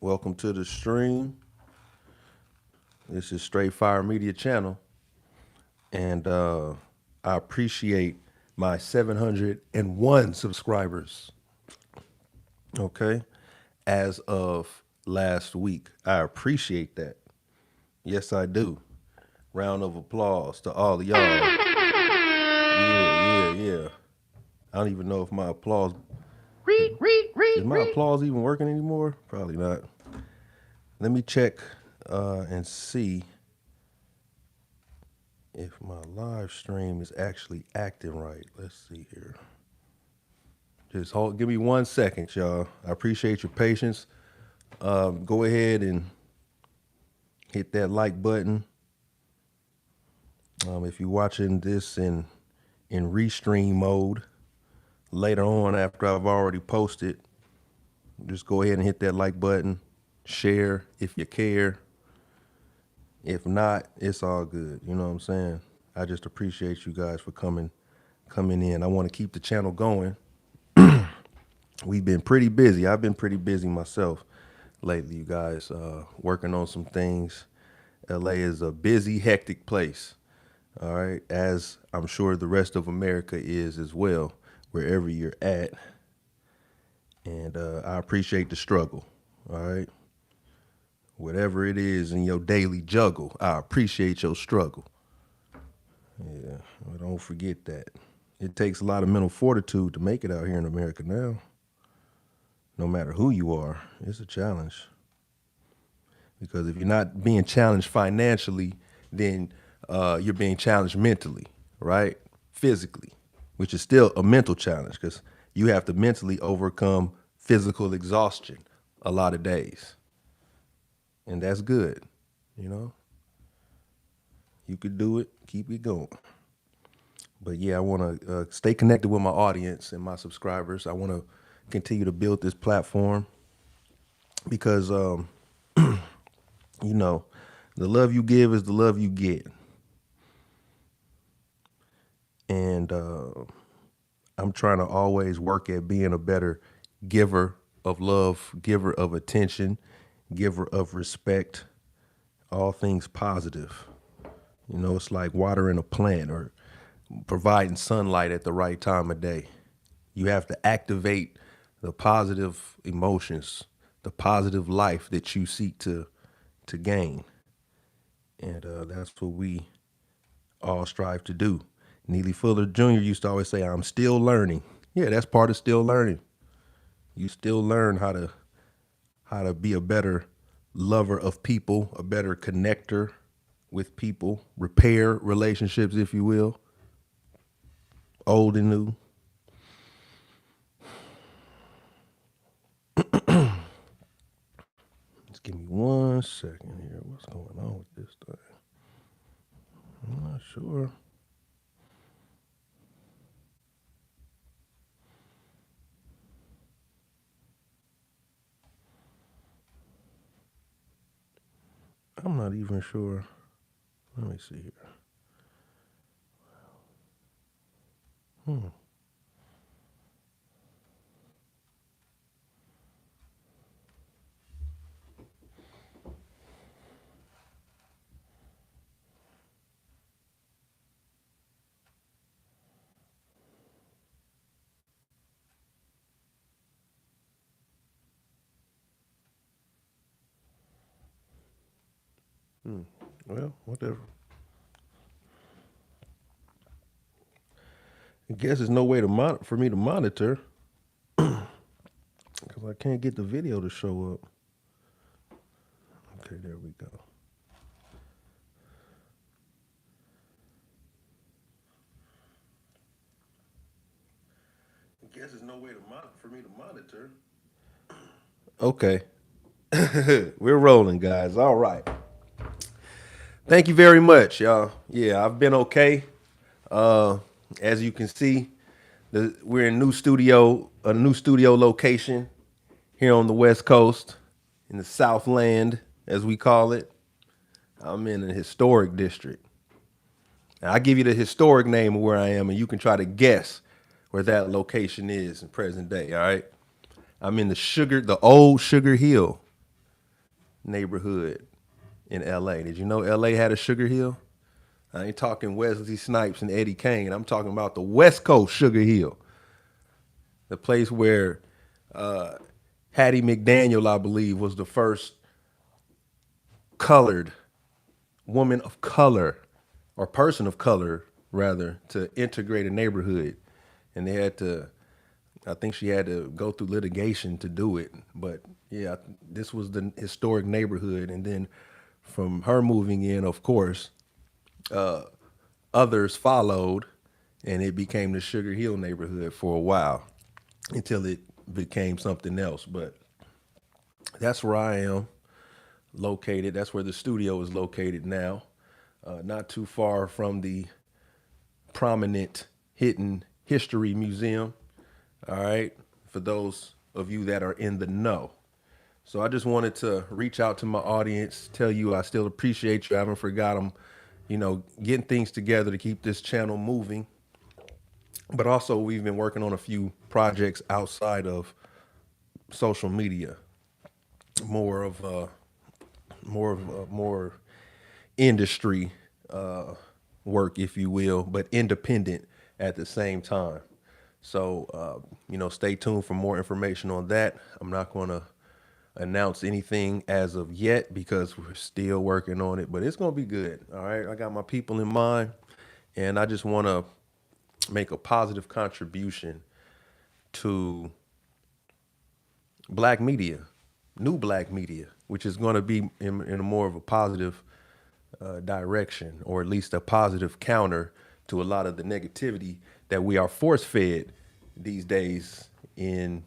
Welcome to the stream. This is Straight Fire Media Channel, and I appreciate my 701 subscribers. Okay, as of last week, I appreciate that. Yes, I do. Round of applause to all of y'all. Yeah. I don't even know if my applause is my applause even working anymore. Probably not. Let me check and see if my live stream is actually acting right. Let's see here. Just hold, give me 1 second, y'all. I appreciate your patience. Go ahead and hit that like button. If you're watching this in restream mode later on after I've already posted, just go ahead and hit that like button. Share if you care. If not, it's all good. You know what I'm saying? I just appreciate you guys for coming in. I want to keep the channel going. We've been pretty busy. I've been pretty busy myself lately, you guys, working on some things. LA is a busy, hectic place. All right, as I'm sure the rest of America is as well, wherever you're at. And I appreciate the struggle. All right, whatever it is in your daily juggle, I appreciate your struggle. Yeah, well, don't forget that. It takes a lot of mental fortitude to make it out here in America now. No matter who you are, it's a challenge. Because if you're not being challenged financially, then you're being challenged mentally, right? Physically, which is still a mental challenge because you have to mentally overcome physical exhaustion a lot of days. And that's good, you know? You could do it, keep it going. But yeah, I want to stay connected with my audience and my subscribers. I want to continue to build this platform because, you know, the love you give is the love you get. And I'm trying to always work at being a better giver of love, giver of attention, giver of respect, all things positive. You know, it's like watering a plant or providing sunlight at the right time of day. You have to activate the positive emotions, the positive life that you seek to gain. And that's what we all strive to do. Neely Fuller Jr. used to always say, I'm still learning. Yeah, that's part of still learning. You still learn how to be a better lover of people, a better connector with people, repair relationships, if you will, old and new. Just give me 1 second here. What's going on with this thing? I'm not sure. I'm not even sure. Let me see here. Well, whatever. I guess there's no way for me to monitor because I can't get the video to show up. Okay, there we go. I guess there's no way for me to monitor. Okay, we're rolling, guys. All right. Thank you very much, y'all. Yeah, I've been okay. Uh, as you can see, we're in a new studio location here on the West Coast, in the Southland, as we call it. I'm in a historic district. Now, I give you the historic name of where I am, and you can try to guess where that location is in present day. All right, I'm in the old Sugar Hill. neighborhood in LA. Did you know LA had a Sugar Hill? I ain't talking Wesley Snipes and Eddie Kane. I'm talking about the West Coast Sugar Hill, the place where Hattie McDaniel, I believe, was the first colored woman of color or person of color rather to integrate a neighborhood, and they had to. I think she had to go through litigation to do it, but yeah, this was the historic neighborhood, and then from her moving in, of course, others followed, and it became the Sugar Hill neighborhood for a while until it became something else. But that's where I am located. That's where the studio is located now, not too far from the prominent Hidden History Museum. All right, for those of you that are in the know. So I just wanted to reach out to my audience, tell you I still appreciate you. I haven't forgot them, getting things together to keep this channel moving. But also, we've been working on a few projects outside of social media, more of more industry work, if you will, but independent at the same time. So, stay tuned for more information on that. I'm not going to announce anything as of yet because we're still working on it, but it's going to be good. All right. I got my people in mind, and I just want to make a positive contribution to black media, new black media, which is going to be in a more of a positive direction, or at least a positive counter to a lot of the negativity that we are force fed these days in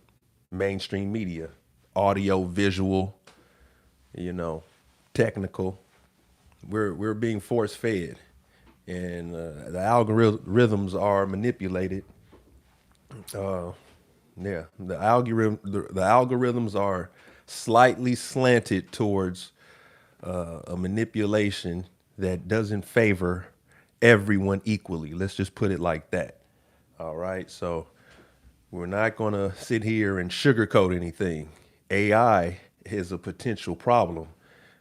mainstream media, audio, visual, technical. We're being force fed, and the algorithms are manipulated. Yeah, the algorithms are slightly slanted towards a manipulation that doesn't favor everyone equally. Let's just put it like that. All right. So we're not going to sit here and sugarcoat anything. AI is a potential problem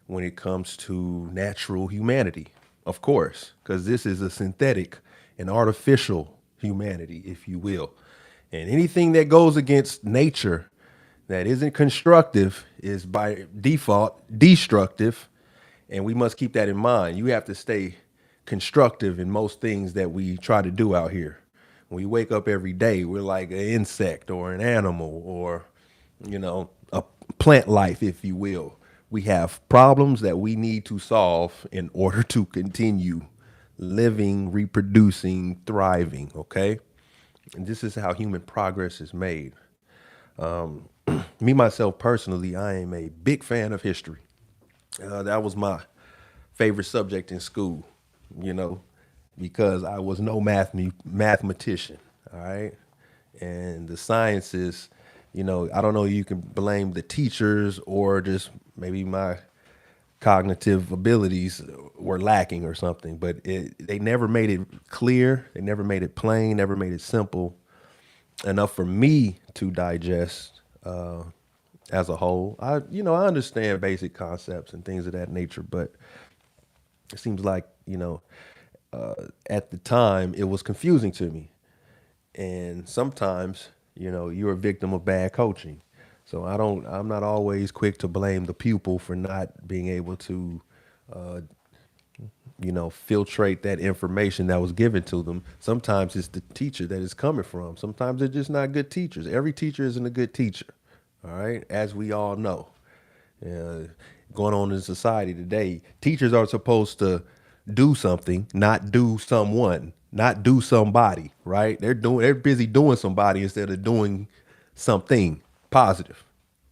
when it comes to natural humanity, of course, because this is a synthetic and artificial humanity, if you will. And anything that goes against nature that isn't constructive is by default destructive. And we must keep that in mind. You have to stay constructive in most things that we try to do out here. When we wake up every day, we're like an insect or an animal or, a plant life, if you will. We have problems that we need to solve in order to continue living, reproducing, thriving. Okay. And this is how human progress is made. Me, myself, personally, I am a big fan of history. That was my favorite subject in school, you know, because I was no mathematician. All right. And the sciences, I don't know, you can blame the teachers or just maybe my cognitive abilities were lacking or something, but they never made it clear. They never made it plain, never made it simple enough for me to digest as a whole. I understand basic concepts and things of that nature, but it seems like, at the time it was confusing to me. And sometimes, you're a victim of bad coaching. So I'm not always quick to blame the pupil for not being able to, filtrate that information that was given to them. Sometimes it's the teacher that it's coming from. Sometimes they're just not good teachers. Every teacher isn't a good teacher. All right. As we all know, uh, going on in society today, teachers are supposed to do something, not do someone, not do somebody, right? They're busy doing somebody instead of doing something positive,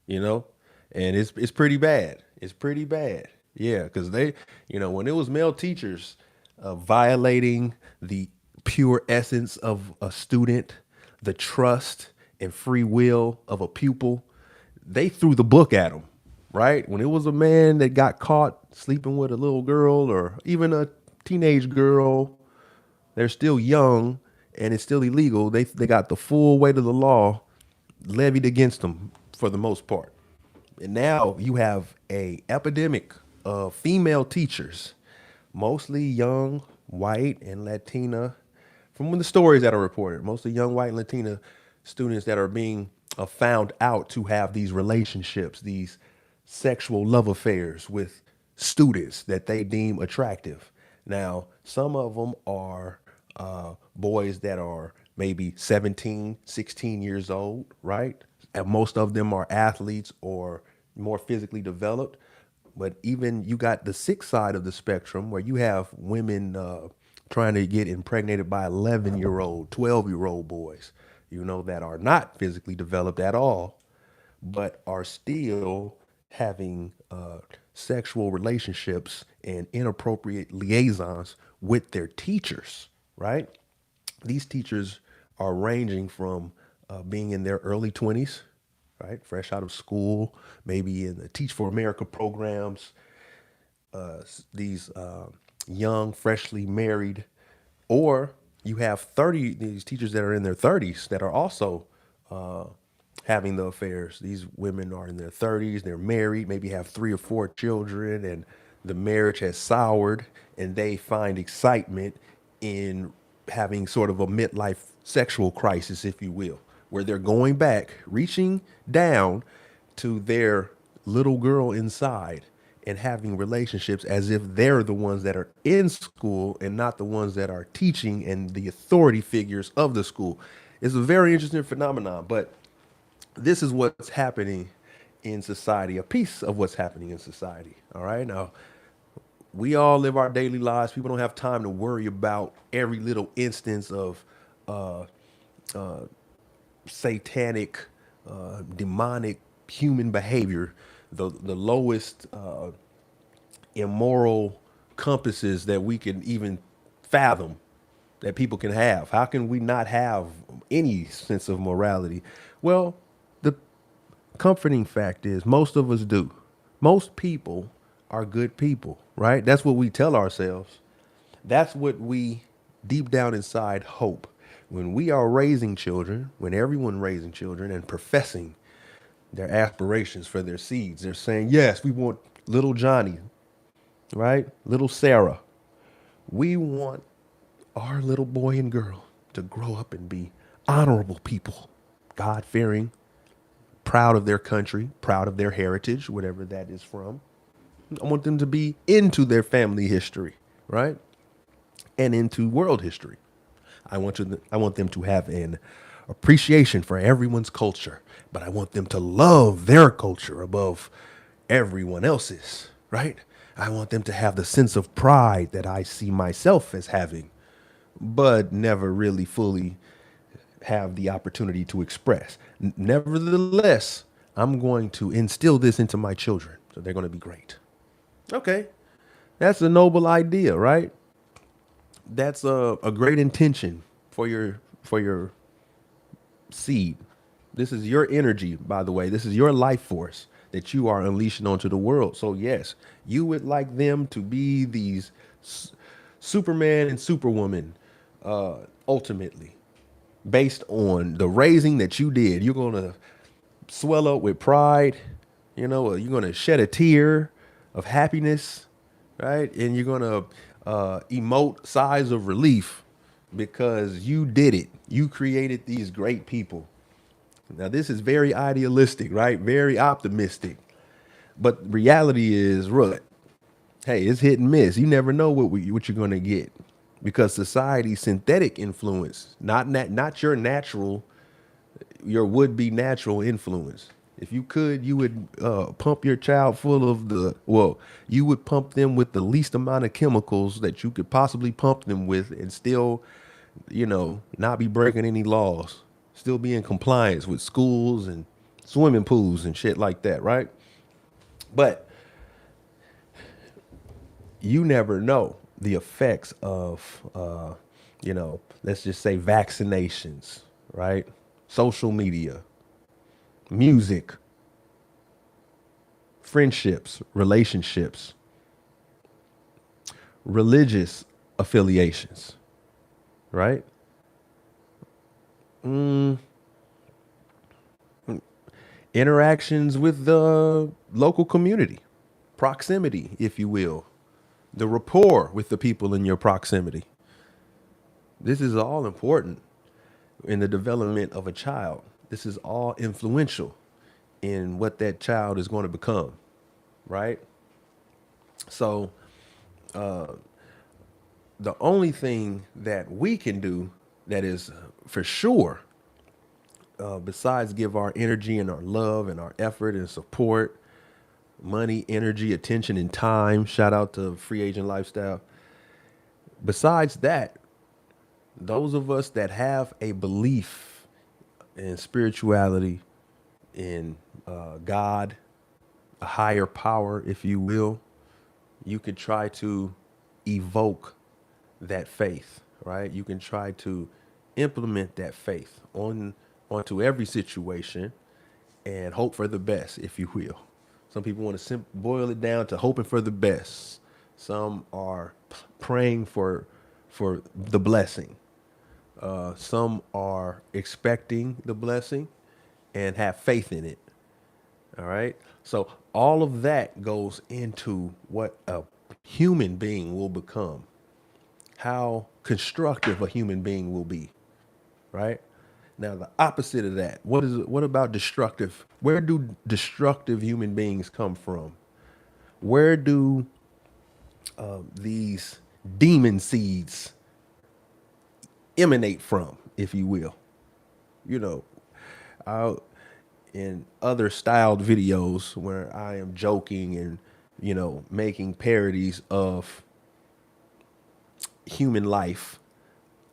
you know? And it's pretty bad. It's pretty bad. Yeah, because when it was male teachers violating the pure essence of a student, the trust and free will of a pupil, they threw the book at him, right? When it was a man that got caught sleeping with a little girl or even a teenage girl, they're still young and it's still illegal. They got the full weight of the law levied against them for the most part. And now you have a epidemic of female teachers, mostly young, white, and Latina, from the stories that are reported, mostly young, white, and Latina students that are being found out to have these relationships, these sexual love affairs with students that they deem attractive. Now, some of them are boys that are maybe 17, 16 years old, right? And most of them are athletes or more physically developed. But even you got the sick side of the spectrum where you have women trying to get impregnated by 11-year-old, 12-year-old boys, that are not physically developed at all, but are still having sexual relationships and inappropriate liaisons with their teachers, right? These teachers are ranging from being in their early 20s, right? Fresh out of school, maybe in the Teach for America programs, these young, freshly married, or you have 30, these teachers that are in their 30s that are also uh, having the affairs. These women are in their 30s, they're married, maybe have 3 or 4 children, and the marriage has soured, and they find excitement in having sort of a midlife sexual crisis, if you will, where they're going back, reaching down to their little girl inside and having relationships as if they're the ones that are in school and not the ones that are teaching and the authority figures of the school. It's a very interesting phenomenon, but this is what's happening in society, a piece of what's happening in society. All right. Now, we all live our daily lives. People don't have time to worry about every little instance of uh, satanic, demonic human behavior, the lowest immoral compasses that we can even fathom that people can have. How can we not have any sense of morality? Well, the comforting fact is most of us do. Most people are good people, right? That's what we tell ourselves. That's what we deep down inside hope. When we are raising children, when everyone raising children and professing their aspirations for their seeds, they're saying, yes, we want little Johnny, right? Little Sarah. We want our little boy and girl to grow up and be honorable people, God fearing, proud of their country, proud of their heritage, whatever that is from. I want them to be into their family history, right? And into world history. I want them to have an appreciation for everyone's culture, but I want them to love their culture above everyone else's, right? I want them to have the sense of pride that I see myself as having, but never really fully have the opportunity to express. Nevertheless, I'm going to instill this into my children, so they're going to be great. Okay, that's a noble idea, right? That's a great intention for your seed. This is your energy, by the way. This is your life force that you are unleashing onto the world. So yes, you would like them to be these Superman and Superwoman, ultimately, based on the raising that you did. You're gonna swell up with pride. You're gonna shed a tear of happiness, right? And you're gonna emote sighs of relief because you did it. You created these great people. Now, this is very idealistic, right? Very optimistic. But reality is, what? Hey, it's hit and miss. You never know what you're going to get because society's synthetic influence, not your natural, your would-be natural influence. If you could, you would pump your child full of you would pump them with the least amount of chemicals that you could possibly pump them with and still, not be breaking any laws, still be in compliance with schools and swimming pools and shit like that, right? But you never know the effects of, let's just say vaccinations, right? Social media, music, friendships, relationships, religious affiliations, right? interactions with the local community, proximity, if you will, the rapport with the people in your proximity. This is all important in the development of a child. This is all influential in what that child is going to become, right? So, the only thing that we can do that is for sure, besides give our energy and our love and our effort and support, money, energy, attention, and time, shout out to Free Agent Lifestyle. Besides that, those of us that have a belief in spirituality, in God, a higher power, if you will, you could try to evoke that faith, right? You can try to implement that faith onto every situation and hope for the best, if you will. Some people want to boil it down to hoping for the best. Some are praying for the blessing. Some are expecting the blessing and have faith in it. All right. So all of that goes into what a human being will become, how constructive a human being will be. Right. Now, the opposite of that, what about destructive? Where do destructive human beings come from? Where do these demon seeds emanate from, if you will? You know, out in other styled videos where I am joking and, making parodies of human life,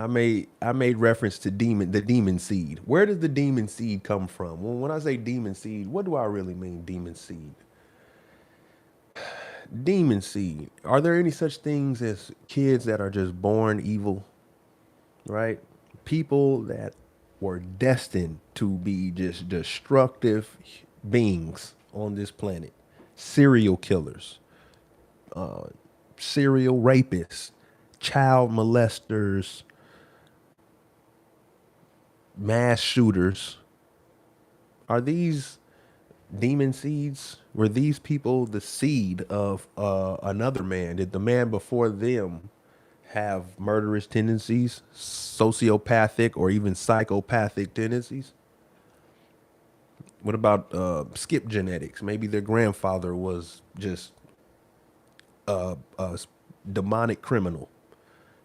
I made reference to the demon seed. Where does the demon seed come from? When I say demon seed, what do I really mean demon seed? Demon seed. Are there any such things as kids that are just born evil? Right? People that were destined to be just destructive beings on this planet. Serial killers, serial rapists, child molesters, mass shooters. Are these demon seeds? Were these people the seed of another man? Did the man before them have murderous tendencies, sociopathic, or even psychopathic tendencies? What about skip genetics? Maybe their grandfather was just a demonic criminal,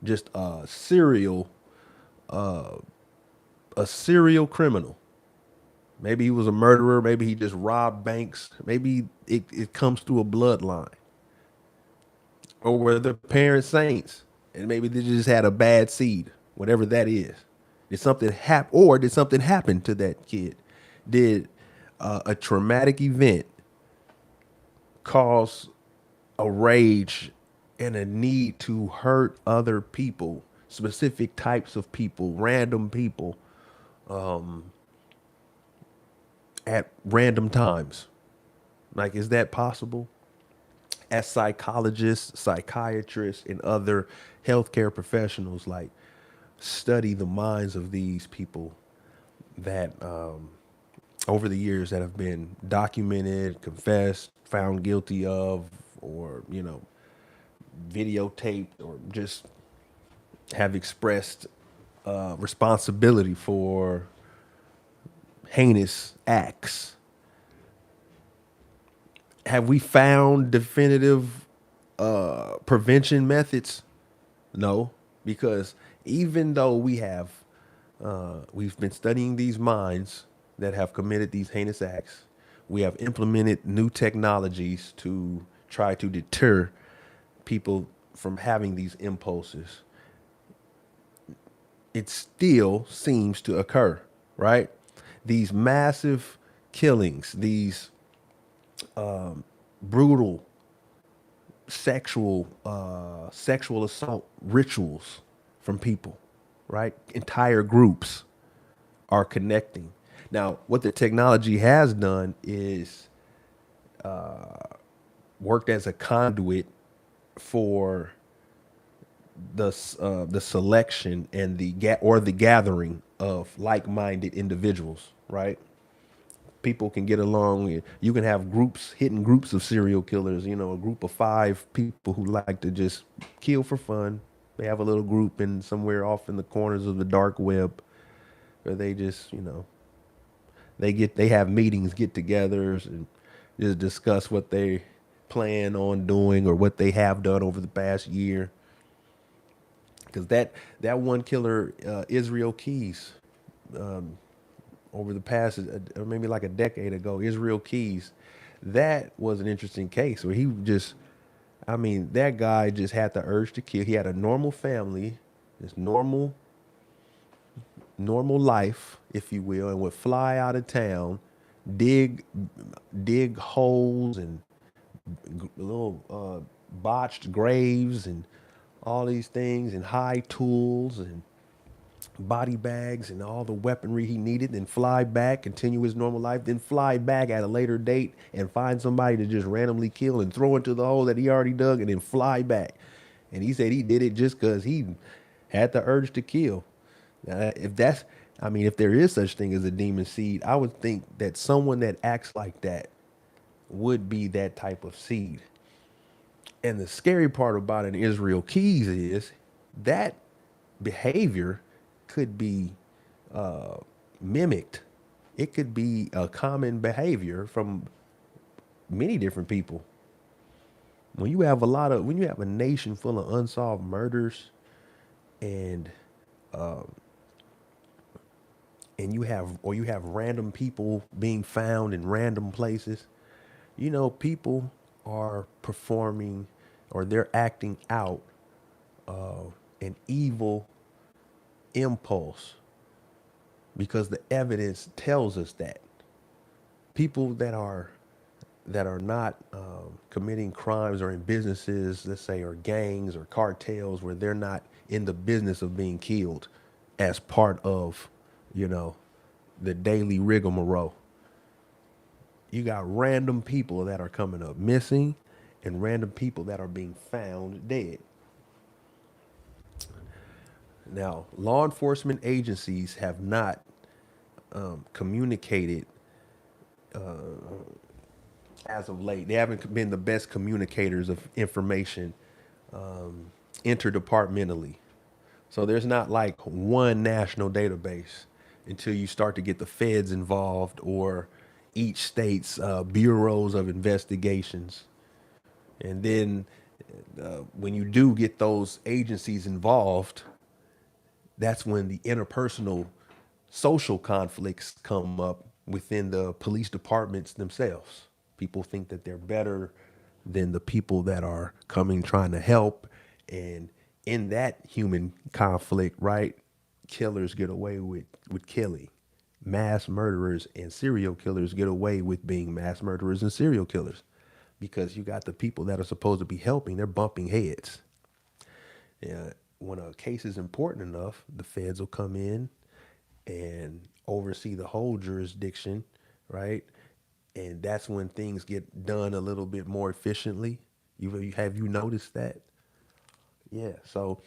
just a serial criminal. Maybe he was a murderer. Maybe he just robbed banks. Maybe it comes through a bloodline. Or were the parents saints? And maybe they just had a bad seed, whatever that is. Did something happen, or did something happen to that kid? Did a traumatic event cause a rage and a need to hurt other people, specific types of people, random people, at random times? Like, is that possible? As psychologists, psychiatrists, and other healthcare professionals, like, study the minds of these people that over the years that have been documented, confessed, found guilty of, or videotaped, or just have expressed responsibility for heinous acts. Have we found definitive prevention methods? No, because even though we've been studying these minds that have committed these heinous acts, we have implemented new technologies to try to deter people from having these impulses. It still seems to occur, right? These massive killings, these brutal sexual assault rituals from people, right? Entire groups are connecting. Now, what the technology has done is worked as a conduit for the selection and the gathering of like-minded individuals, right? people can get along. You can have hidden groups of serial killers. You know, a group of 5 people who like to just kill for fun. They have a little group in somewhere off in the corners of the dark web, where they just, they have meetings, get-togethers, and just discuss what they plan on doing or what they have done over the past year. Because that one killer, Israel Keys, over the past, or maybe like a decade ago, Israel Keys, that was an interesting case where he just, I mean, that guy just had the urge to kill. He had a normal family, this normal life, if you will, and would fly out of town, dig dig holes and little botched graves and all these things and hide tools and body bags and all the weaponry he needed, then fly back, continue his normal life, then fly back at a later date and find somebody to just randomly kill and throw into the hole that he already dug and then fly back. And he said he did it just because he had the urge to kill. Now, if there is such thing as a demon seed, I would think that someone that acts like that would be that type of seed. And the scary part about an Israel Keys is that behavior could be mimicked. It could be a common behavior from many different people. When you have a nation full of unsolved murders, and you have random people being found in random places, people are performing, or they're acting out an evil impulse, because the evidence tells us that people that are not committing crimes or in businesses, let's say, or gangs or cartels, where they're not in the business of being killed as part of, you know, the daily rigmarole. You got random people that are coming up missing and random people that are being found dead. Now, law enforcement agencies have not communicated as of late. They haven't been the best communicators of information interdepartmentally. So there's not like one national database until you start to get the feds involved, or each state's bureaus of investigations. And then when you do get those agencies involved, that's when the interpersonal social conflicts come up within the police departments themselves. People think that they're better than the people that are coming trying to help. And in that human conflict, right, killers get away with killing. Mass murderers and serial killers get away with being mass murderers and serial killers, because you got the people that are supposed to be helping, they're bumping heads. Yeah, when a case is important enough, the feds will come in and oversee the whole jurisdiction, right? And that's when things get done a little bit more efficiently. Have you noticed that? Yeah. So,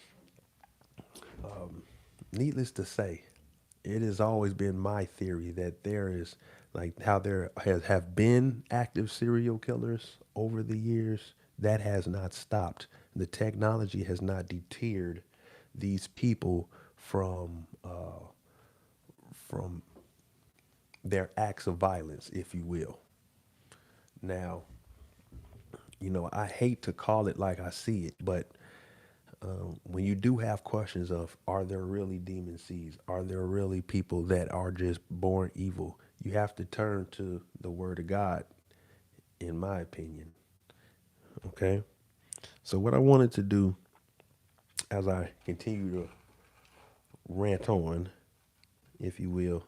needless to say, it has always been my theory that there is, like how there have been active serial killers over the years, that has not stopped. The technology has not deterred these people from their acts of violence, if you will. Now, I hate to call it like I see it, but when you do have questions of, are there really demon seeds? Are there really people that are just born evil? You have to turn to the word of God, in my opinion. Okay? So what I wanted to do as I continue to rant on, if you will,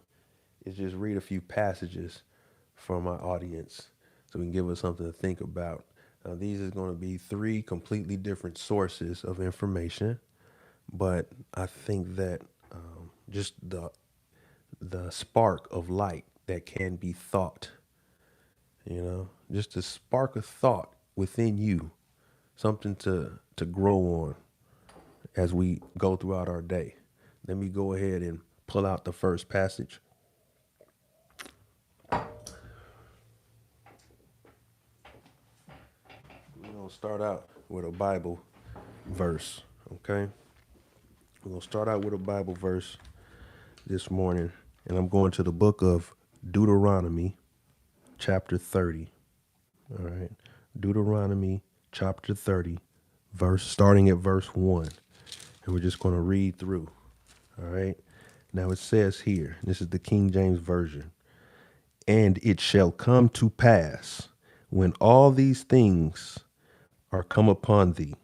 is just read a few passages from my audience so we can give us something to think about. These are going to be 3 completely different sources of information, but I think that just the spark of light that can be thought, just a spark of thought within you, something to grow on as we go throughout our day. Let me go ahead and pull out the first passage. going to start out with a Bible verse, okay? We're going to start out with a Bible verse this morning, and I'm going to the book of Deuteronomy, chapter 30. All right. Deuteronomy, chapter 30, starting at verse 1. And we're just going to read through. All right. Now it says here, this is the King James Version. And it shall come to pass when all these things are come upon thee,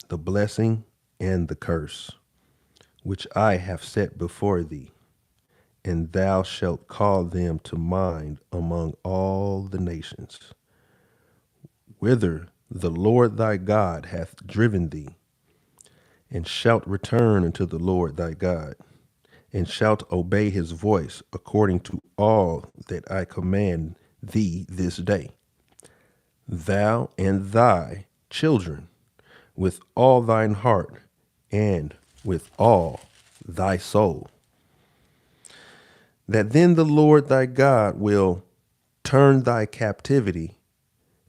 the blessing and the curse, which I have set before thee, and thou shalt call them to mind among all the nations, whither the Lord thy God hath driven thee, and shalt return unto the Lord thy God, and shalt obey his voice according to all that I command thee this day, thou and thy children, with all thine heart and with all thy soul. That then the Lord thy God will turn thy captivity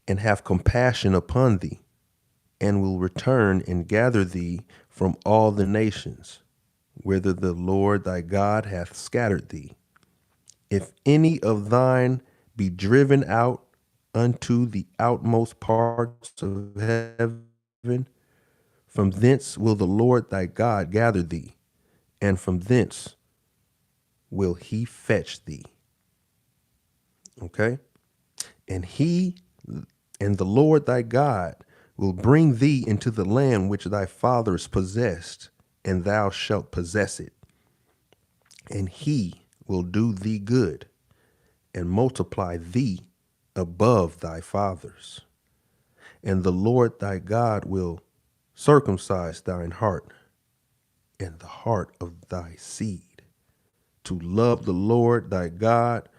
and have compassion upon thee, and will return and gather thee from all the nations, whither the Lord thy God hath scattered thee. If any of thine be driven out unto the outmost parts of heaven, from thence will the Lord thy God gather thee, and from thence will he fetch thee. Okay? And the Lord thy God will bring thee into the land which thy fathers possessed, and thou shalt possess it. And he will do thee good, and multiply thee above thy fathers. And the Lord thy God will circumcise thine heart and the heart of thy seed, to love the Lord thy God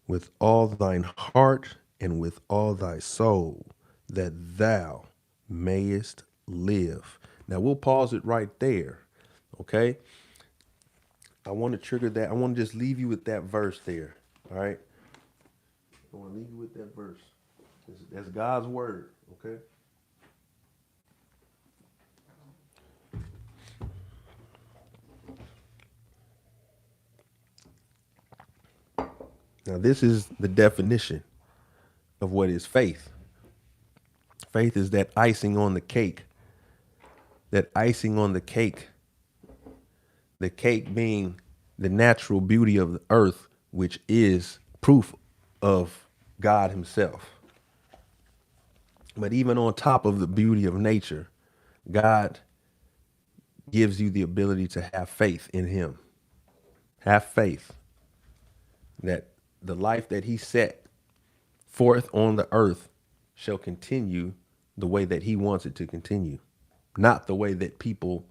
with all thine heart and with all thy soul, that thou mayest live. Now we'll pause it right there, okay? I want to trigger that. I want to just leave you with that verse there, all right? I want to leave you with that verse. That's God's word, okay? Now, this is the definition of what is faith. Faith is that icing on the cake. That icing on the cake being the natural beauty of the earth, which is proof of God himself. But even on top of the beauty of nature, God gives you the ability to have faith in him. Have faith that the life that he set forth on the earth shall continue the way that he wants it to continue, not the way that people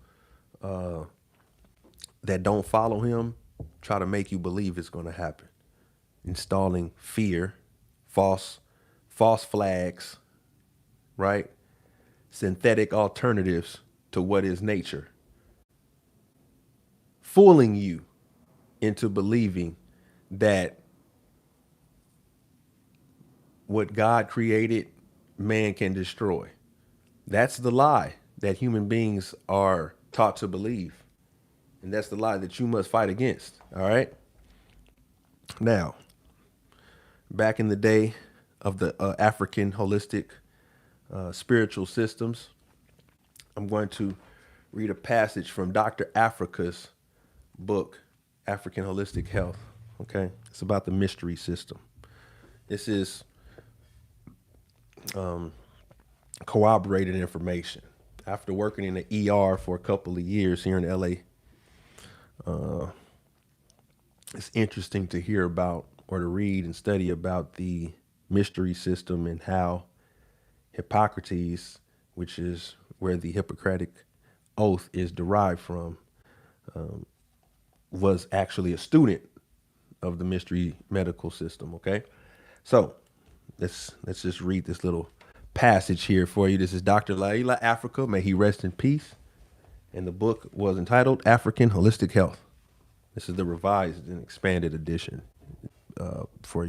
that don't follow him try to make you believe it's going to happen, installing fear, false flags, right? Synthetic alternatives to what is nature, fooling you into believing that what God created, man can destroy. That's the lie that human beings are taught to believe. And that's the lie that you must fight against. All right. Now, back in the day of the African holistic spiritual systems, I'm going to read a passage from Dr. Africa's book, African Holistic Health. Okay. It's about the mystery system. This is corroborated information. After working in the ER for a couple of years here in LA, it's interesting to hear about or to read and study about the mystery system and how Hippocrates, which is where the Hippocratic oath is derived from, was actually a student of the mystery medical system. Okay, so let's just read this little passage here for you. This is Dr. Llaila Afrika, may he rest in peace. And the book was entitled African Holistic Health. This is the revised and expanded edition for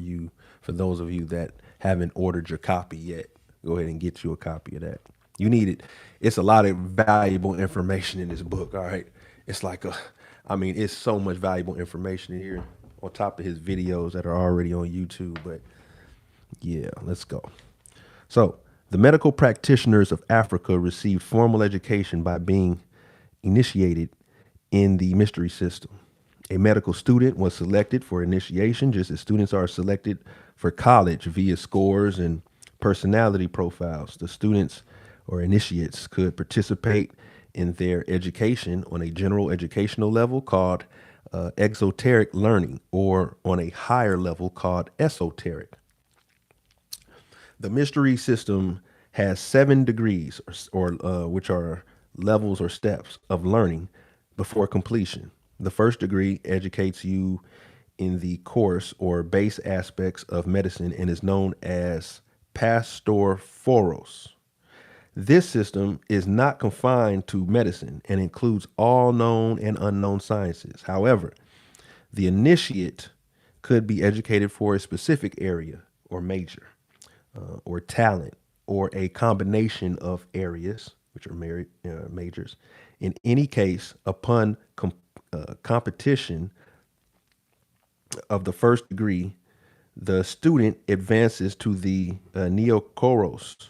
those of you that haven't ordered your copy yet. Go ahead and get you a copy of that. You need it. It's a lot of valuable information in this book. All right. It's like I mean, it's so much valuable information in here on top of his videos that are already on YouTube. But yeah, let's go. So, the medical practitioners of Africa received formal education by being initiated in the mystery system. A medical student was selected for initiation, just as students are selected for college via scores and personality profiles. The students or initiates could participate in their education on a general educational level called exoteric learning, or on a higher level called esoteric. The mystery system has 7 degrees, or which are levels or steps of learning before completion. The first degree educates you in the course or base aspects of medicine and is known as Pastor Foros. This system is not confined to medicine and includes all known and unknown sciences. However, the initiate could be educated for a specific area or major, or talent, or a combination of areas, which are majors. In any case, upon competition of the first degree, the student advances to the Neokoros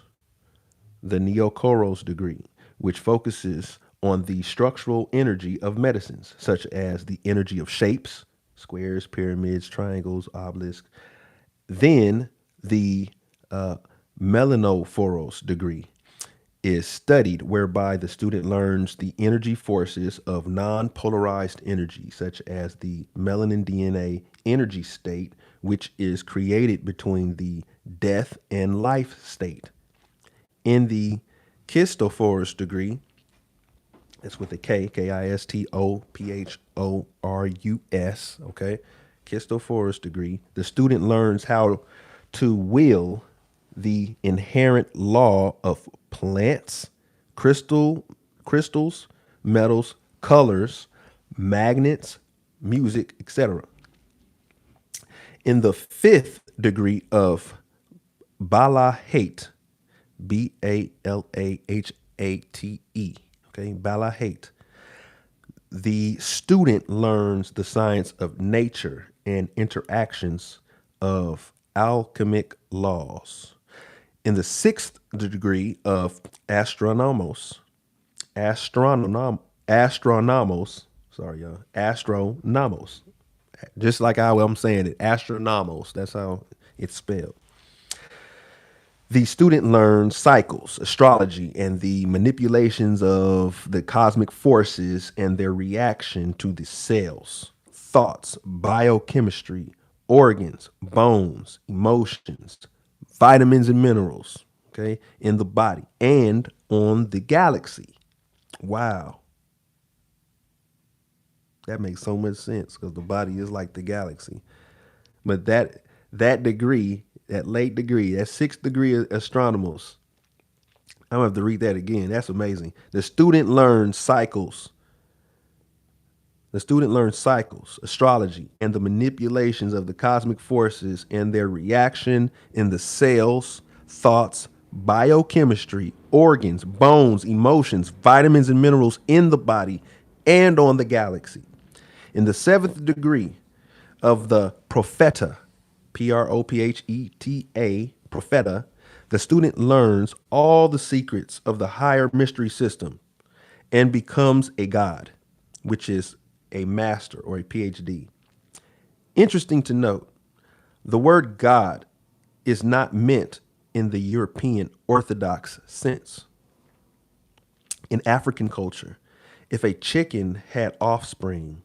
degree, which focuses on the structural energy of medicines, such as the energy of shapes, squares, pyramids, triangles, obelisks. Then the Melanophoros degree is studied, whereby the student learns the energy forces of non-polarized energy, such as the melanin DNA energy state, which is created between the death and life state. In the Kistophoros degree, it's with a K, Kistophoros, okay? Kistophoros degree, the student learns how to will the inherent law of plants, crystals, metals, colors, magnets, music, etc. In the fifth degree of Balahate, Balahate, okay, Balahate, the student learns the science of nature and interactions of alchemic laws. In the sixth degree of astronomos, sorry, y'all, astronomos, just like how I'm saying it, astronomos, that's how it's spelled. The student learns cycles, astrology, and the manipulations of the cosmic forces and their reaction to the cells, thoughts, biochemistry, organs, bones, emotions, vitamins and minerals, okay, in the body and on the galaxy. Wow. That makes so much sense because the body is like the galaxy. But that degree, that late degree, that sixth degree of astronomers, I'm gonna have to read that again. That's amazing. The student learns cycles, astrology, and the manipulations of the cosmic forces and their reaction in the cells, thoughts, biochemistry, organs, bones, emotions, vitamins, and minerals in the body and on the galaxy. In the seventh degree of the Propheta, Propheta, the student learns all the secrets of the higher mystery system and becomes a god, which is a master or a PhD. Interesting to note, the word God is not meant in the European Orthodox sense. In African culture, if a chicken had offspring,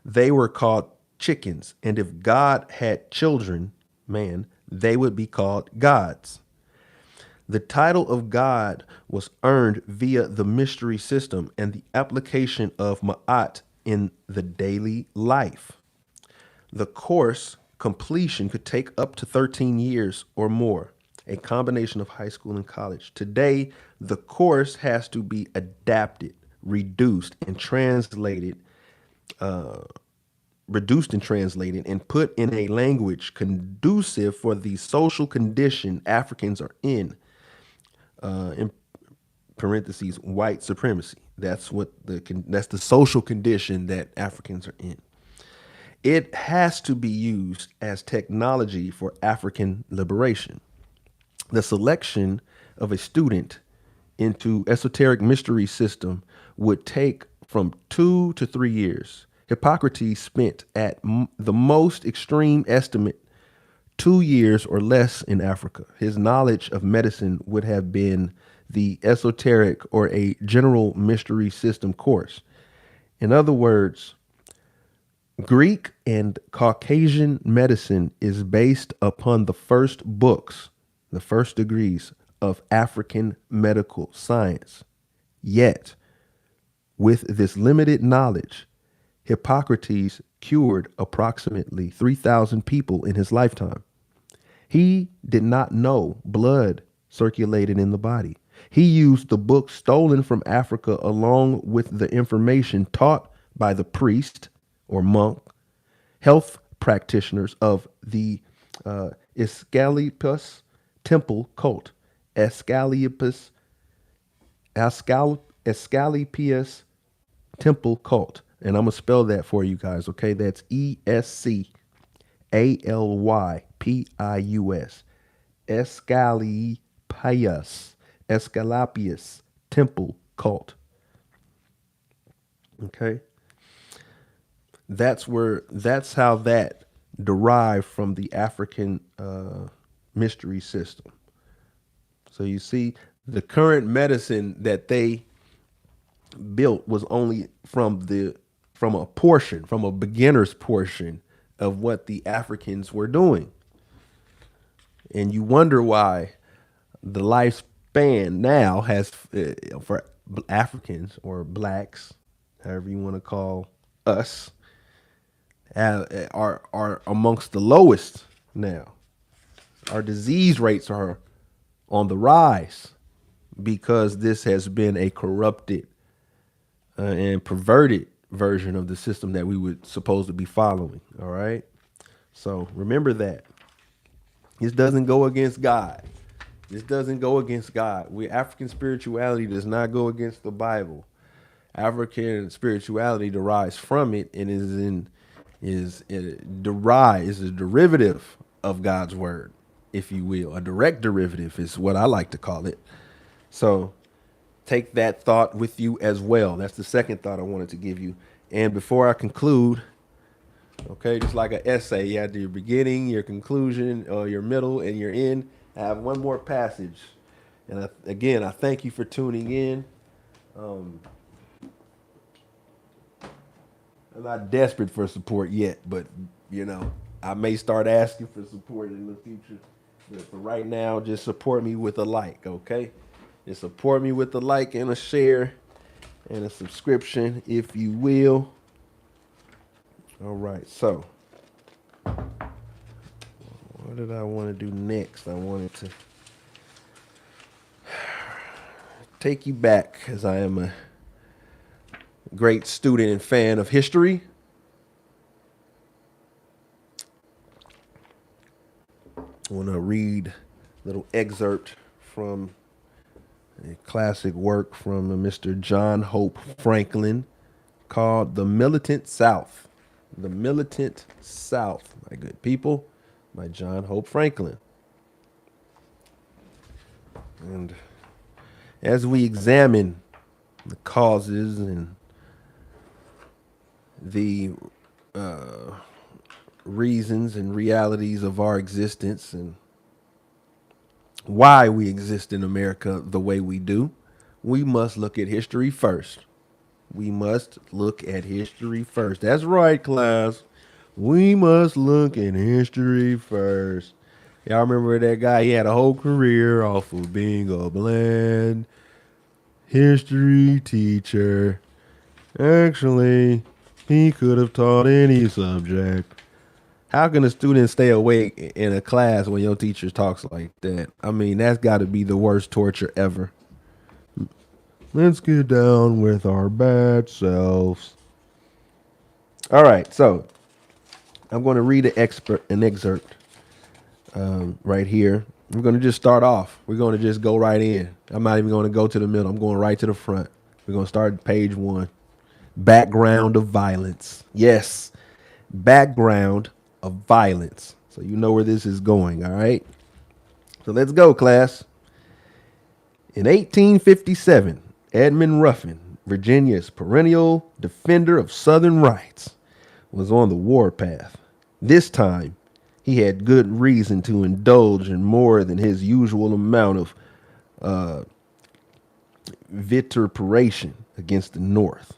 they were called chickens. And if God had children, man, they would be called gods. The title of God was earned via the mystery system and the application of Ma'at in the daily life. The course completion could take up to 13 years or more, a combination of high school and college. Today, the course has to be adapted, reduced and translated and put in a language conducive for the social condition Africans are in parentheses, white supremacy. That's that's the social condition that Africans are in. It has to be used as technology for African liberation. The selection of a student into esoteric mystery system would take from 2 to 3 years. Hippocrates spent at the most extreme estimate 2 years or less in Africa. His knowledge of medicine would have been the esoteric or a general mystery system course. In other words, Greek and Caucasian medicine is based upon the first books, the first degrees of African medical science. Yet, with this limited knowledge, Hippocrates cured approximately 3,000 people in his lifetime. He did not know blood circulated in the body. He used the books stolen from Africa along with the information taught by the priest or monk, health practitioners of the Asclepius temple cult. Asclepius temple cult. And I'm going to spell that for you guys, okay? That's Escalipus. Escalapius temple cult. Okay? That's how that derived from the African mystery system. So you see, the current medicine that they built was only from a beginner's portion of what the Africans were doing. And you wonder why the lifespan now has, for Africans or blacks, however you want to call us, are amongst the lowest now. Our disease rates are on the rise because this has been a corrupted and perverted version of the system that we would supposed to be following. All right. So remember that this doesn't go against God. This doesn't go against God. African spirituality does not go against the Bible. African spirituality derives from it and is a derivative of God's word, if you will. A direct derivative is what I like to call it. So take that thought with you as well. That's the second thought I wanted to give you. And before I conclude, okay, just like an essay, you have your beginning, your conclusion, your middle, and your end. I have one more passage. And I thank you for tuning in. I'm not desperate for support yet, but, I may start asking for support in the future. But for right now, just support me with a like, okay? Just support me with a like and a share and a subscription, if you will. All right, so what did I want to do next? I wanted to take you back, as I am a great student and fan of history. I want to read a little excerpt from a classic work from Mr. John Hope Franklin called The Militant South. The Militant South, my good people, by John Hope Franklin. And as we examine the causes and the reasons and realities of our existence and why we exist in America the way we do, we must look at history first. We must look at history first. That's right, class. We must look at history first. Y'all remember that guy? He had a whole career off of being a bland history teacher. Actually, he could have taught any subject. How can a student stay awake in a class when your teacher talks like that? I mean, that's got to be the worst torture ever. Let's get down with our bad selves. All right, so I'm going to read an excerpt right here. We're going to just start off. We're going to just go right in. I'm not even going to go to the middle. I'm going right to the front. We're going to start at page 1. Background of violence. Yes, background of violence. So you know where this is going, all right? So let's go, class. In 1857, Edmund Ruffin, Virginia's perennial defender of Southern rights, was on the warpath. This time, he had good reason to indulge in more than his usual amount of vituperation against the North.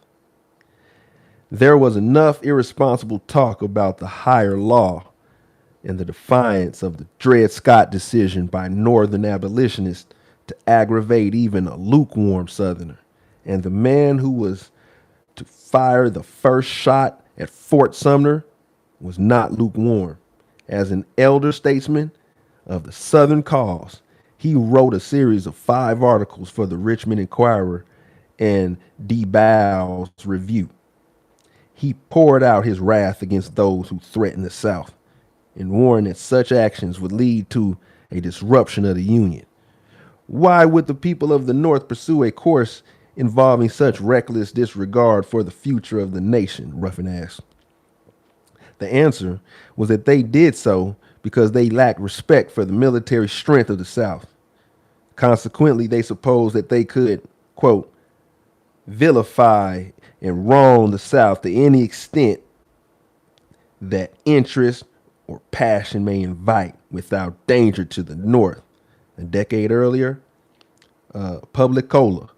There was enough irresponsible talk about the higher law and the defiance of the Dred Scott decision by Northern abolitionists to aggravate even a lukewarm Southerner. And the man who was to fire the first shot at Fort Sumner was not lukewarm. As an elder statesman of the Southern cause, he wrote a series of 5 articles for the Richmond Inquirer and D. Bow's Review. He poured out his wrath against those who threatened the South and warned that such actions would lead to a disruption of the Union. Why would the people of the North pursue a course involving such reckless disregard for the future of the nation? Ruffin asked. The answer was that they did so because they lacked respect for the military strength of the South. Consequently, they supposed that they could, quote, vilify and wrong the South to any extent that interest or passion may invite without danger to the North. A decade earlier, Publicola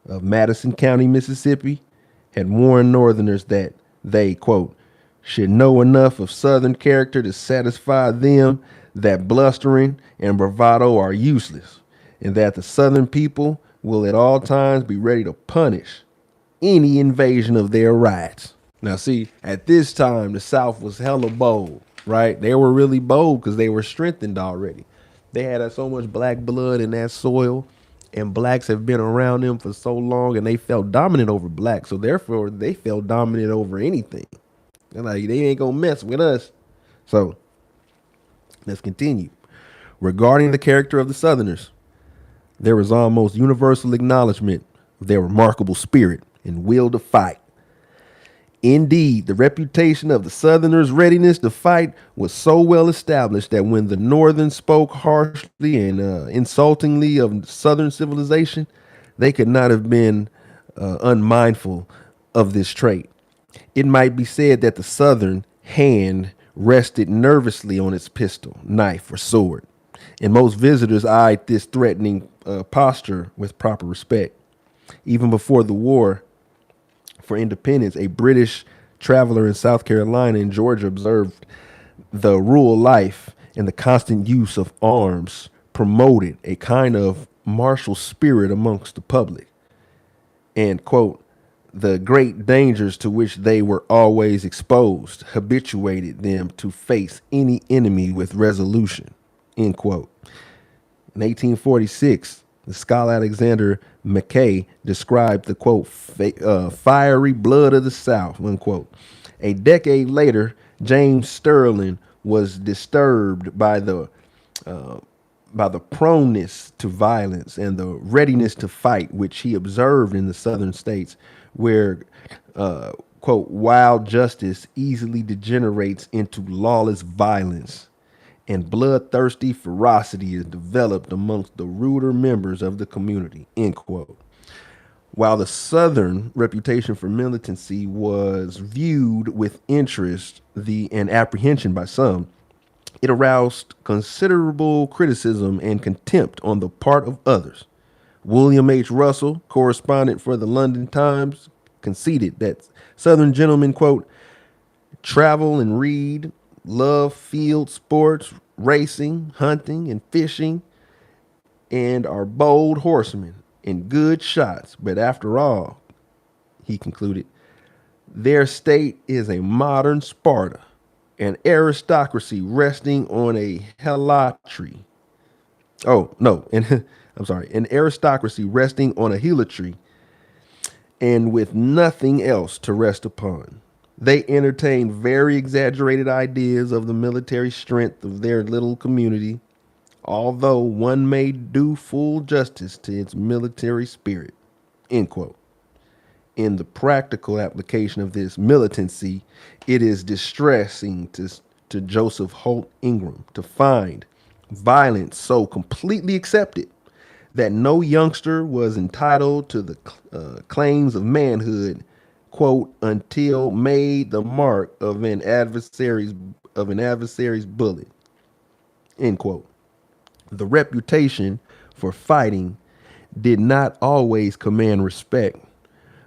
of Madison County, Mississippi, had warned Northerners that they, quote, should know enough of Southern character to satisfy them that blustering and bravado are useless, and that the Southern people will at all times be ready to punish any invasion of their rights. Now, see, at this time, the South was hella bold, right? They were really bold because they were strengthened already. They had so much black blood in that soil, and blacks have been around them for so long, and they felt dominant over blacks. So therefore, they felt dominant over anything. They're like, they ain't gonna mess with us. So let's continue. Regarding the character of the Southerners, there was almost universal acknowledgement of their remarkable spirit and will to fight. Indeed, the reputation of the Southerners' readiness to fight was so well established that when the Northern spoke harshly and insultingly of Southern civilization, they could not have been unmindful of this trait. It might be said that the Southern hand rested nervously on its pistol, knife, or sword, and most visitors eyed this threatening posture with proper respect. Even before the war for independence, a British traveler in South Carolina and Georgia observed the rural life and the constant use of arms promoted a kind of martial spirit amongst the public. And, quote, the great dangers to which they were always exposed habituated them to face any enemy with resolution, end quote. In 1846, the scholar Alexander Mackay described the, quote, fiery blood of the South, unquote. A decade later, James Sterling was disturbed by the proneness to violence and the readiness to fight, which he observed in the southern states, where, quote, wild justice easily degenerates into lawless violence and bloodthirsty ferocity is developed amongst the ruder members of the community, end quote. While the Southern reputation for militancy was viewed with interest and apprehension by some, it aroused considerable criticism and contempt on the part of others. William H. Russell, correspondent for the London Times, conceded that Southern gentlemen, quote, travel and read, love field sports, racing, hunting, and fishing, and are bold horsemen and good shots. But after all, he concluded, their state is a modern Sparta, an aristocracy resting on a helotry. Oh, no, and I'm sorry, an aristocracy resting on a helotry and with nothing else to rest upon. They entertain very exaggerated ideas of the military strength of their little community, although one may do full justice to its military spirit, end quote. In the practical application of this militancy, it is distressing to Joseph Holt Ingram to find violence so completely accepted that no youngster was entitled to the claims of manhood, quote, until made the mark of an adversary's bullet, end quote. The reputation for fighting did not always command respect,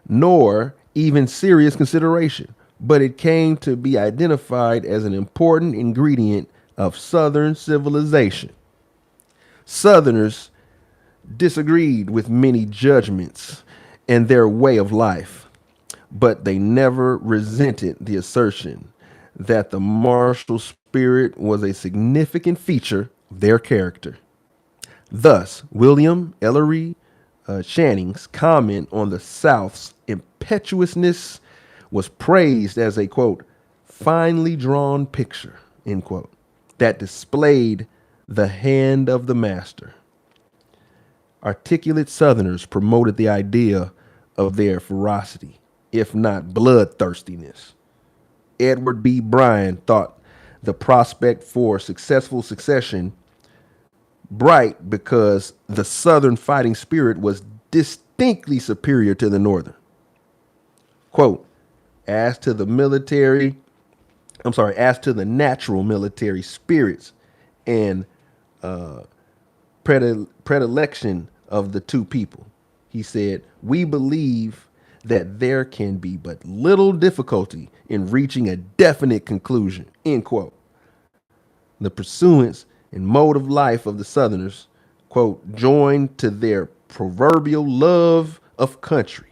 nor even serious consideration, but it came to be identified as an important ingredient of Southern civilization. Southerners disagreed with many judgments and their way of life, but they never resented the assertion that the martial spirit was a significant feature of their character. Thus, William Ellery Channing's comment on the South's impetuousness was praised as a, quote, finely drawn picture, end quote, that displayed the hand of the master. Articulate Southerners promoted the idea of their ferocity, if not bloodthirstiness. Edward B. Bryan thought the prospect for successful succession bright because the Southern fighting spirit was distinctly superior to the Northern. Quote, as to the natural military spirits and predilection of the two people, he said, we believe that there can be but little difficulty in reaching a definite conclusion, end quote. The pursuance and mode of life of the Southerners, quote, joined to their proverbial love of country,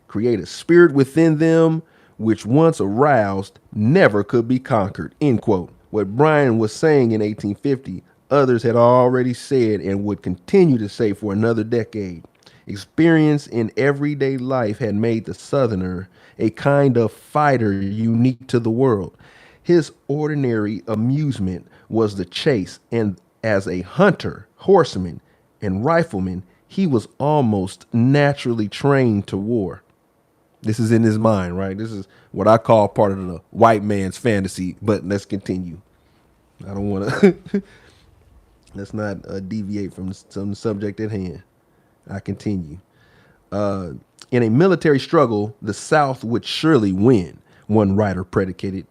create a spirit within them which once aroused never could be conquered, end quote. What Bryan was saying in 1850, others had already said and would continue to say for another decade. Experience in everyday life had made the Southerner a kind of fighter unique to the world. His ordinary amusement was the chase, and as a hunter, horseman, and rifleman, he was almost naturally trained to war. This is in his mind, right? This is what I call part of the white man's fantasy, but let's continue. I don't want to, let's not deviate from some subject at hand. I continue. In a military struggle, the South would surely win, one writer predicated,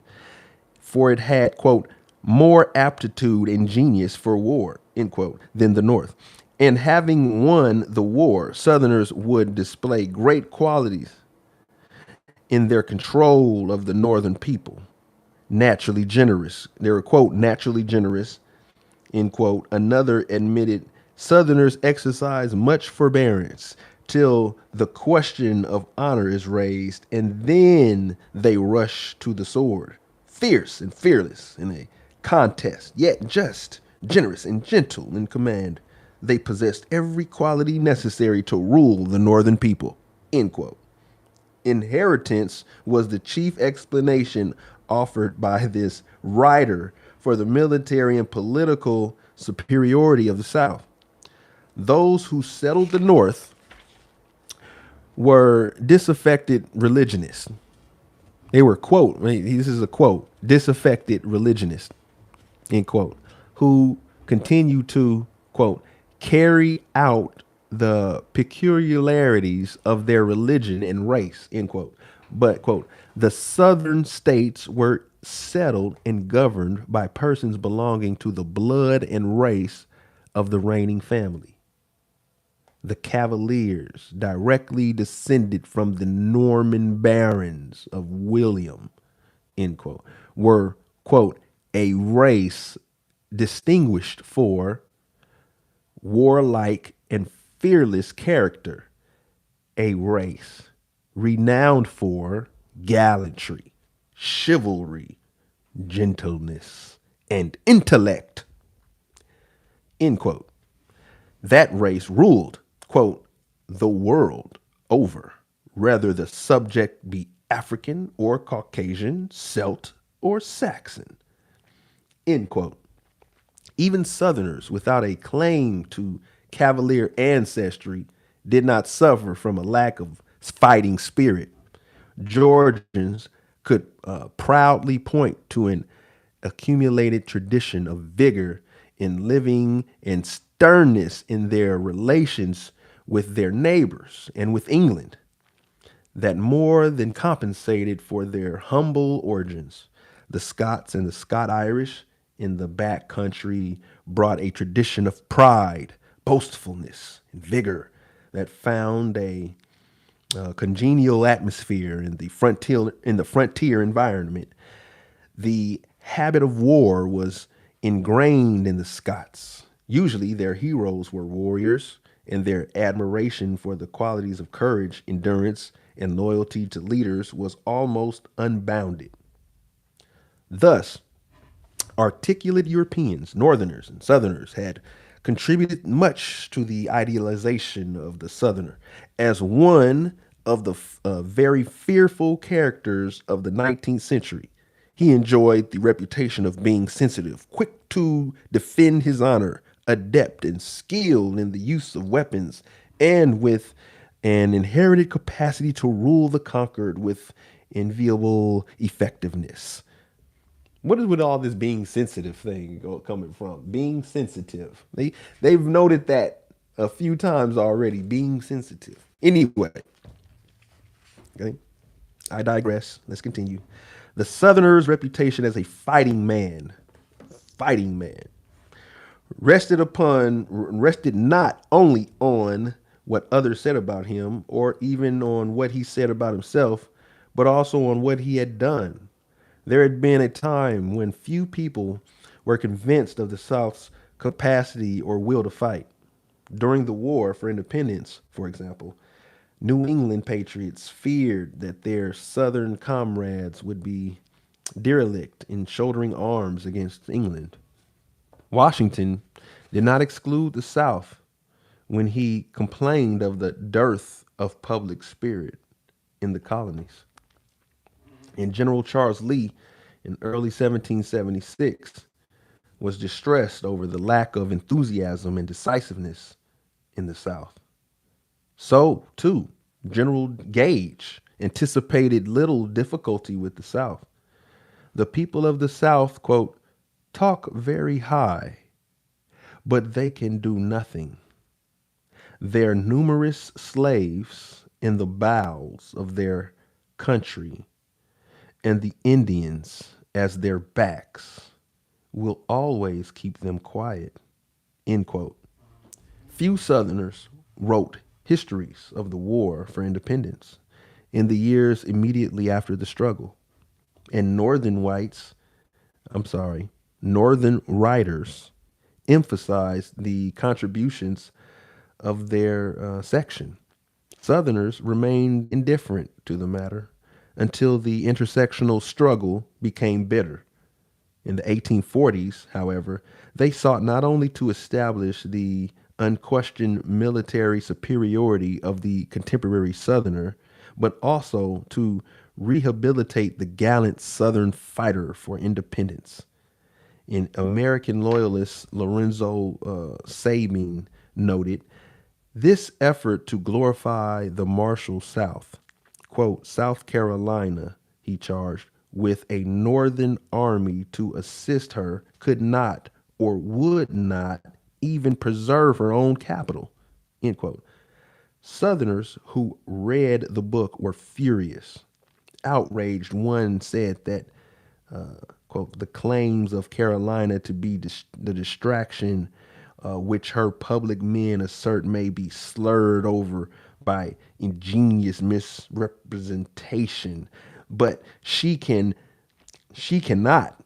for it had, quote, more aptitude and genius for war, end quote, than the North. And having won the war, Southerners would display great qualities in their control of the Northern people. Naturally generous. They were, quote, naturally generous, end quote. Another admitted Southerners exercise much forbearance till the question of honor is raised, and then they rush to the sword, fierce and fearless in a contest, yet just, generous, and gentle in command. They possessed every quality necessary to rule the Northern people, end quote. Inheritance was the chief explanation offered by this writer for the military and political superiority of the South. Those who settled the North were disaffected religionists. They were, quote, this is a quote, disaffected religionists, end quote, who continue to, quote, carry out the peculiarities of their religion and race, end quote. But, quote, the Southern states were settled and governed by persons belonging to the blood and race of the reigning family. The Cavaliers, directly descended from the Norman barons of William, end quote, were, quote, a race distinguished for warlike and fearless character, a race renowned for gallantry, chivalry, gentleness, and intellect, end quote. That race ruled, quote, the world over, whether the subject be African or Caucasian, Celt or Saxon, end quote. Even Southerners without a claim to Cavalier ancestry did not suffer from a lack of fighting spirit. Georgians could proudly point to an accumulated tradition of vigor in living and sternness in their relations with their neighbors and with England that more than compensated for their humble origins. The Scots and the Scot Irish in the back country brought a tradition of pride, boastfulness, and vigor that found a congenial atmosphere in the frontier environment. The habit of war was ingrained in the Scots. Usually, their heroes were warriors, and their admiration for the qualities of courage, endurance, and loyalty to leaders was almost unbounded. Thus, articulate Europeans, Northerners, and Southerners had contributed much to the idealization of the Southerner as one of the very fearful characters of the 19th century. He enjoyed the reputation of being sensitive, quick to defend his honor, adept and skilled in the use of weapons, and with an inherited capacity to rule the conquered with enviable effectiveness. What is with all this being sensitive thing coming from? Being sensitive. They've noted that a few times already. Being sensitive. Anyway, okay. I digress. Let's continue. The Southerner's reputation as a fighting man, rested not only on what others said about him, or even on what he said about himself, but also on what he had done. There had been a time when few people were convinced of the South's capacity or will to fight. During the War for Independence, for example, New England patriots feared that their Southern comrades would be derelict in shouldering arms against England. Washington did not exclude the South when he complained of the dearth of public spirit in the colonies. And General Charles Lee in early 1776 was distressed over the lack of enthusiasm and decisiveness in the South. So, too, General Gage anticipated little difficulty with the South. The people of the South, quote, talk very high, but they can do nothing. Their numerous slaves in the bowels of their country and the Indians as their backs will always keep them quiet, end quote. Few Southerners wrote histories of the war for independence in the years immediately after the struggle. And Northern writers emphasized the contributions of their section. Southerners remained indifferent to the matter until the intersectional struggle became bitter. In the 1840s, however, they sought not only to establish the unquestioned military superiority of the contemporary Southerner, but also to rehabilitate the gallant Southern fighter for independence. In American loyalist Lorenzo Sabine noted, this effort to glorify the Marshall South, quote, South Carolina, he charged, with a northern army to assist her, could not or would not even preserve her own capital, end quote. Southerners who read the book were furious. Outraged, one said that, quote, the claims of Carolina to be the distraction which her public men assert may be slurred over by ingenious misrepresentation, but she cannot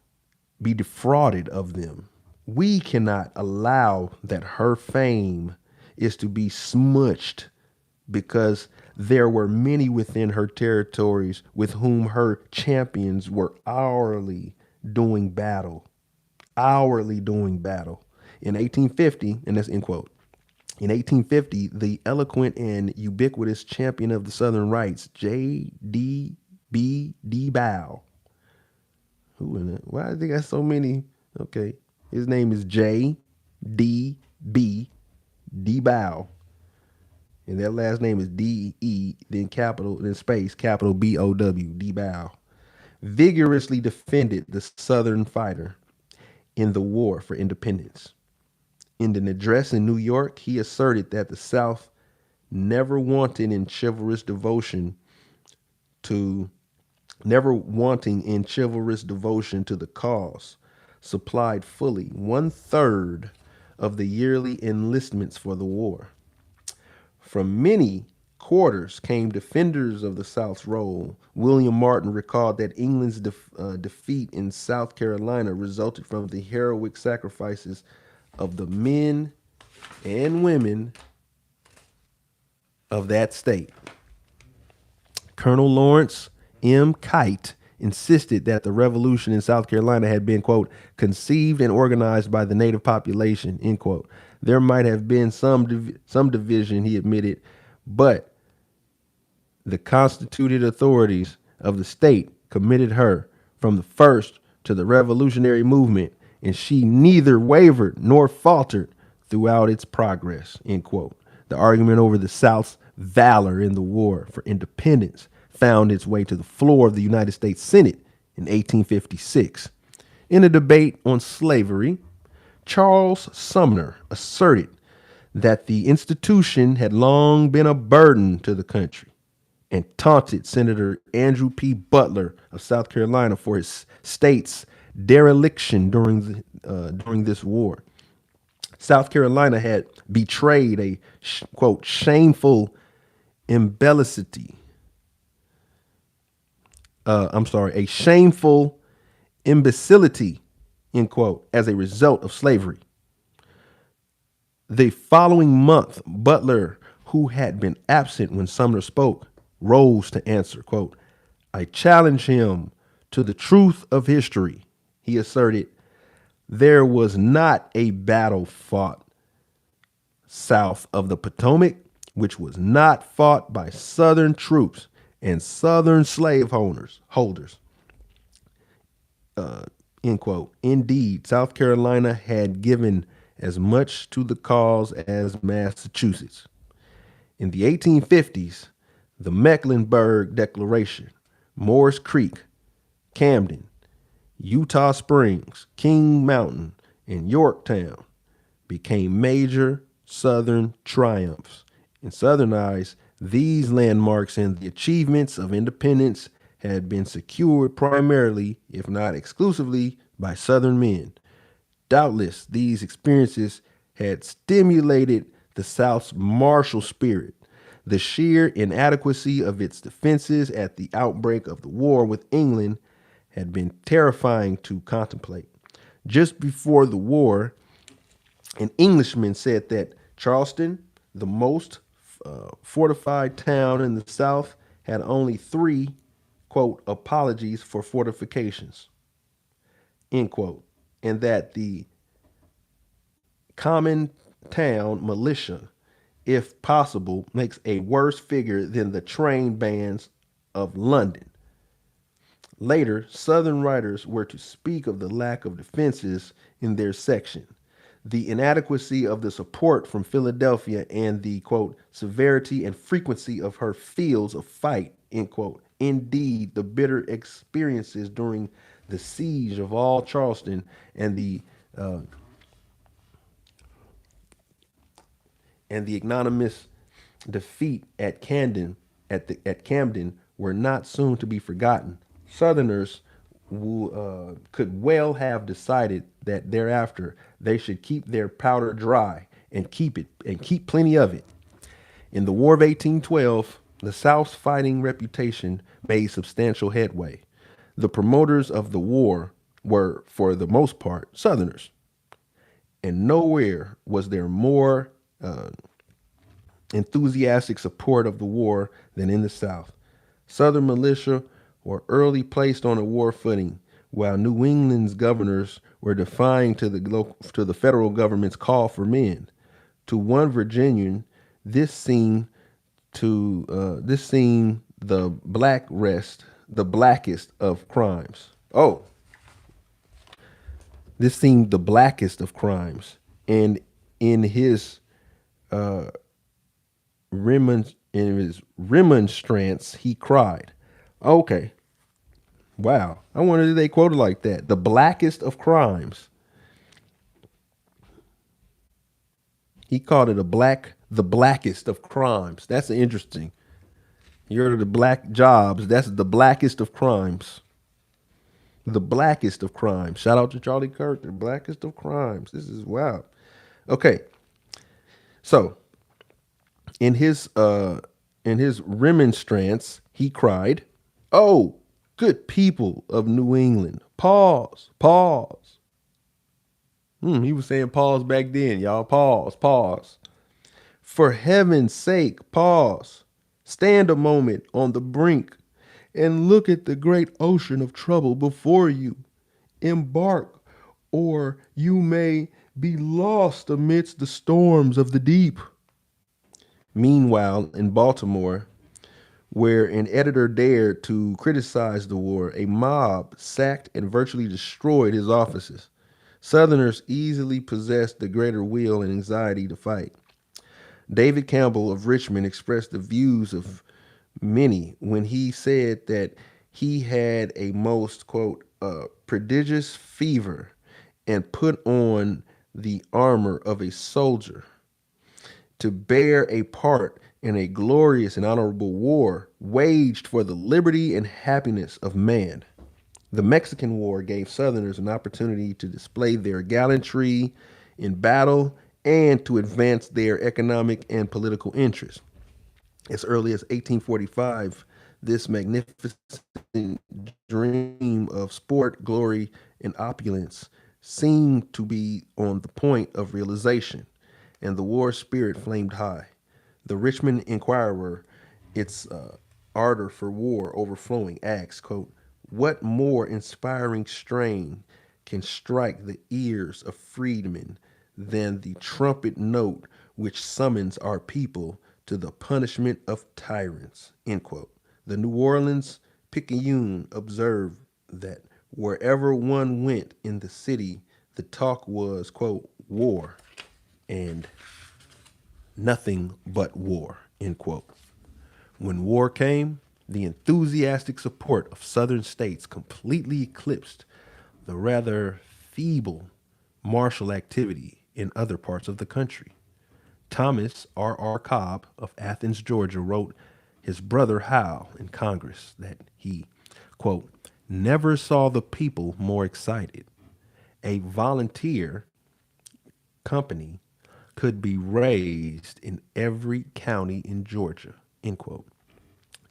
be defrauded of them. We cannot allow that her fame is to be smushed because there were many within her territories with whom her champions were hourly doing battle. In 1850, and that's end quote. In 1850, the eloquent and ubiquitous champion of the Southern rights, J.D.B.D. Bow. Who in it? Why do they got so many? Okay. His name is J.D.B. DeBow. And that last name is D.E., then capital, then space, capital B.O.W., DeBow. Vigorously defended the Southern fighter in the war for independence. In an address in New York, he asserted that the South, never wanting in chivalrous devotion to never wanting in chivalrous devotion to the cause, supplied fully 1/3 of the yearly enlistments for the war. From many quarters came defenders of the South's role. William Martin recalled that England's defeat in South Carolina resulted from the heroic sacrifices of the men and women of that state. Colonel Lawrence M. Kite insisted that the revolution in South Carolina had been, quote, conceived and organized by the native population, end quote. There might have been some division, he admitted, but the constituted authorities of the state committed her from the first to the revolutionary movement, and she neither wavered nor faltered throughout its progress, end quote. The argument over the South's valor in the war for independence found its way to the floor of the United States Senate in 1856. In a debate on slavery, Charles Sumner asserted that the institution had long been a burden to the country and taunted Senator Andrew P. Butler of South Carolina for his state's dereliction during this war. South Carolina had betrayed a, quote, shameful imbecility. A shameful imbecility, end quote, as a result of slavery. The following month, Butler, who had been absent when Sumner spoke, rose to answer, quote, I challenge him to the truth of history. He asserted, there was not a battle fought south of the Potomac which was not fought by Southern troops and Southern slave holders. End quote. Indeed, South Carolina had given as much to the cause as Massachusetts. In the 1850s, the Mecklenburg Declaration, Morris Creek, Camden, Utah Springs, King Mountain, and Yorktown became major Southern triumphs. In Southern eyes, these landmarks and the achievements of independence had been secured primarily, if not exclusively, by Southern men. Doubtless, these experiences had stimulated the South's martial spirit. The sheer inadequacy of its defenses at the outbreak of the war with England had been terrifying to contemplate. Just before the war, an Englishman said that Charleston, the most fortified town in the South, had only 3, quote, apologies for fortifications, end quote, and that the common town militia, if possible, makes a worse figure than the trained bands of London. Later, Southern writers were to speak of the lack of defenses in their section, the inadequacy of the support from Philadelphia, and the, quote, severity and frequency of her fields of fight, end quote. Indeed, the bitter experiences during the siege of all Charleston and the ignominious defeat at Camden were not soon to be forgotten. Southerners could well have decided that thereafter they should keep their powder dry and keep plenty of it. In the War of 1812, the South's fighting reputation made substantial headway. The promoters of the war were, for the most part, Southerners, and nowhere was there more enthusiastic support of the war than in the South. Southern militia were early placed on a war footing, while New England's governors were defying to the federal government's call for men. To one Virginian, this seemed the blackest of crimes. Oh, This seemed the blackest of crimes, and in his remonstrance, he cried, "Okay, wow! I wonder if they quoted like that. The blackest of crimes." He called it the blackest of crimes. That's interesting. You heard of the black jobs? That's the blackest of crimes. The blackest of crimes. Shout out to Charlie Kirk. The blackest of crimes. This is wow. Okay, so in his remonstrance, he cried, "Oh, good people of New England, pause, pause." He was saying pause back then, y'all. Pause, pause. For heaven's sake, pause. Stand a moment on the brink and look at the great ocean of trouble before you. Embark, or you may be lost amidst the storms of the deep. Meanwhile, in Baltimore, where an editor dared to criticize the war, a mob sacked and virtually destroyed his offices. Southerners easily possessed the greater will and anxiety to fight. David Campbell of Richmond expressed the views of many when he said that he had a most, quote, prodigious fever and put on the armor of a soldier to bear a part in a glorious and honorable war waged for the liberty and happiness of man. The Mexican War gave Southerners an opportunity to display their gallantry in battle and to advance their economic and political interests. As early as 1845, this magnificent dream of sport, glory, and opulence seemed to be on the point of realization, and the war spirit flamed high. The Richmond Inquirer, its ardor for war overflowing, asks, quote, "What more inspiring strain can strike the ears of freedmen than the trumpet note which summons our people to the punishment of tyrants?" End quote. The New Orleans Picayune observed that wherever one went in the city, the talk was, quote, war and nothing but war, end quote. When war came, the enthusiastic support of Southern states completely eclipsed the rather feeble martial activity in other parts of the country. Thomas R. Cobb of Athens, Georgia, wrote his brother Howe in Congress that he, quote, never saw the people more excited. A volunteer company could be raised in every county in Georgia, end quote.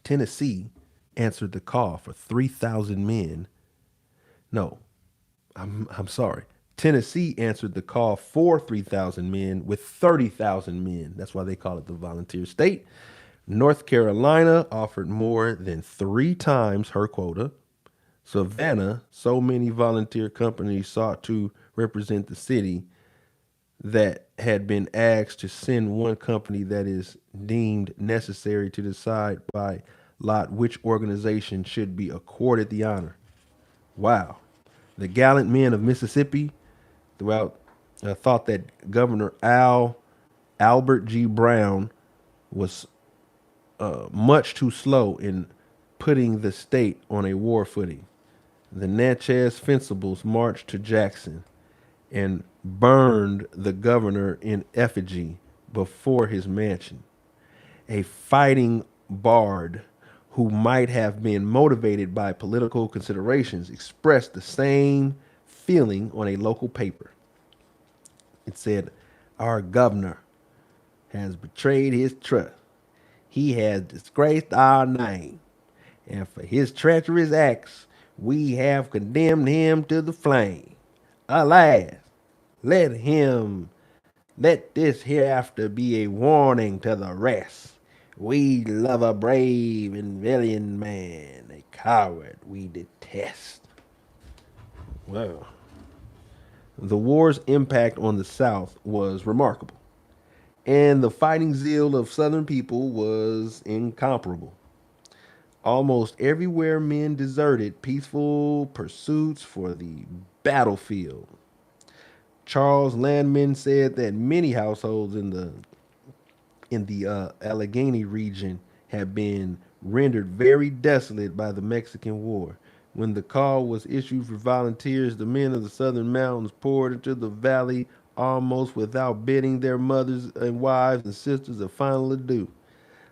Tennessee answered the call for 3,000 men. No, I'm sorry. Tennessee answered the call for 3,000 men with 30,000 men. That's why they call it the volunteer state. North Carolina offered more than 3 times her quota. Savannah, so many volunteer companies sought to represent the city that had been asked to send one company that is deemed necessary to decide by lot which organization should be accorded the honor. Wow. The gallant men of Mississippi throughout thought that Governor Albert G. Brown was much too slow in putting the state on a war footing. The Natchez Fencibles marched to Jackson and burned the governor in effigy before his mansion. A fighting bard who might have been motivated by political considerations expressed the same feeling on a local paper. It said, "Our governor has betrayed his trust. He has disgraced our name, and for his treacherous acts, we have condemned him to the flame. Alas, let him let this hereafter be a warning to the rest. We love a brave and valiant man, a coward we detest." Well, the war's impact on the South was remarkable, and the fighting zeal of Southern people was incomparable. Almost everywhere men deserted peaceful pursuits for the battlefield. Charles Landman said that many households in the Allegheny region have been rendered very desolate by the Mexican War. When the call was issued for volunteers, the men of the southern mountains poured into the valley almost without bidding their mothers and wives and sisters a final adieu.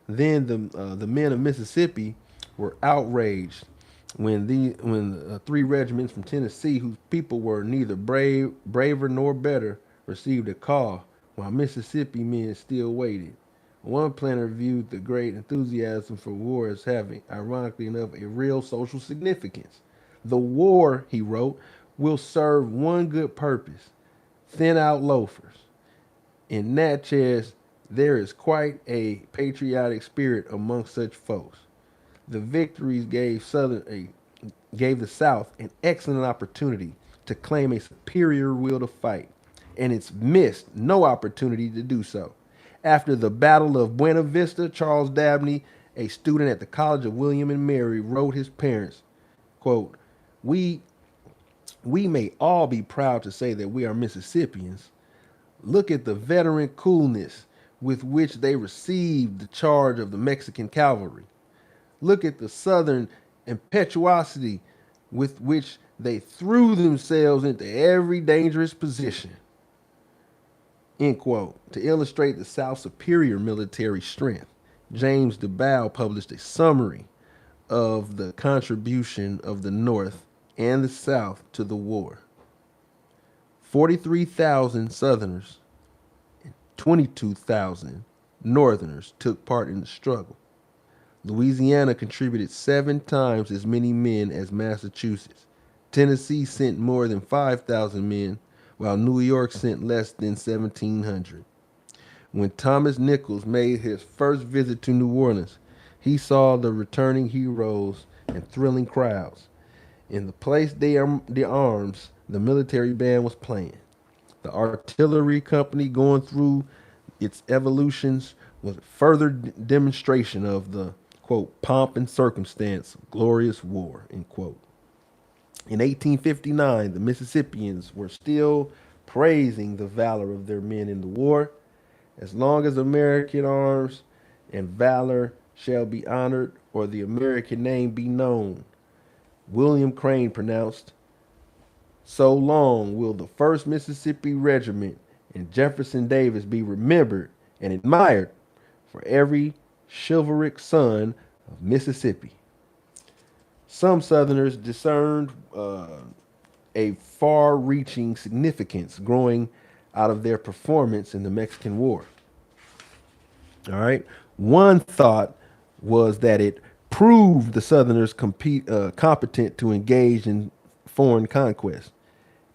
Then the men of Mississippi were outraged when three regiments from Tennessee, whose people were neither braver nor better, received a call, while Mississippi men still waited. One planner viewed the great enthusiasm for war as having, ironically enough, a real social significance. The war, he wrote, will serve one good purpose: thin out loafers. In Natchez, there is quite a patriotic spirit among such folks. The victories gave the South an excellent opportunity to claim a superior will to fight, and it's missed no opportunity to do so. After the Battle of Buena Vista, Charles Dabney, a student at the College of William and Mary, wrote his parents, quote, "We we may all be proud to say that we are Mississippians. Look at the veteran coolness with which they received the charge of the Mexican cavalry. Look at the southern impetuosity with which they threw themselves into every dangerous position." End quote. To illustrate the South's superior military strength, James DeBow published a summary of the contribution of the North and the South to the war. 43,000 Southerners and 22,000 Northerners took part in the struggle. Louisiana contributed 7 times as many men as Massachusetts. Tennessee sent more than 5,000 men, while New York sent less than 1,700. When Thomas Nichols made his first visit to New Orleans, he saw the returning heroes and thrilling crowds. In the Place d'Armes, the military band was playing. The artillery company, going through its evolutions, was a further demonstration of the, quote, pomp and circumstance of glorious war, end quote. In 1859, the Mississippians were still praising the valor of their men in the war. As long as American arms and valor shall be honored, or the American name be known, William Crane pronounced, so long will the 1st Mississippi Regiment and Jefferson Davis be remembered and admired for every chivalric son of Mississippi. Some Southerners discerned a far-reaching significance growing out of their performance in the Mexican War. All right. One thought was that it proved the Southerners competent to engage in foreign conquest.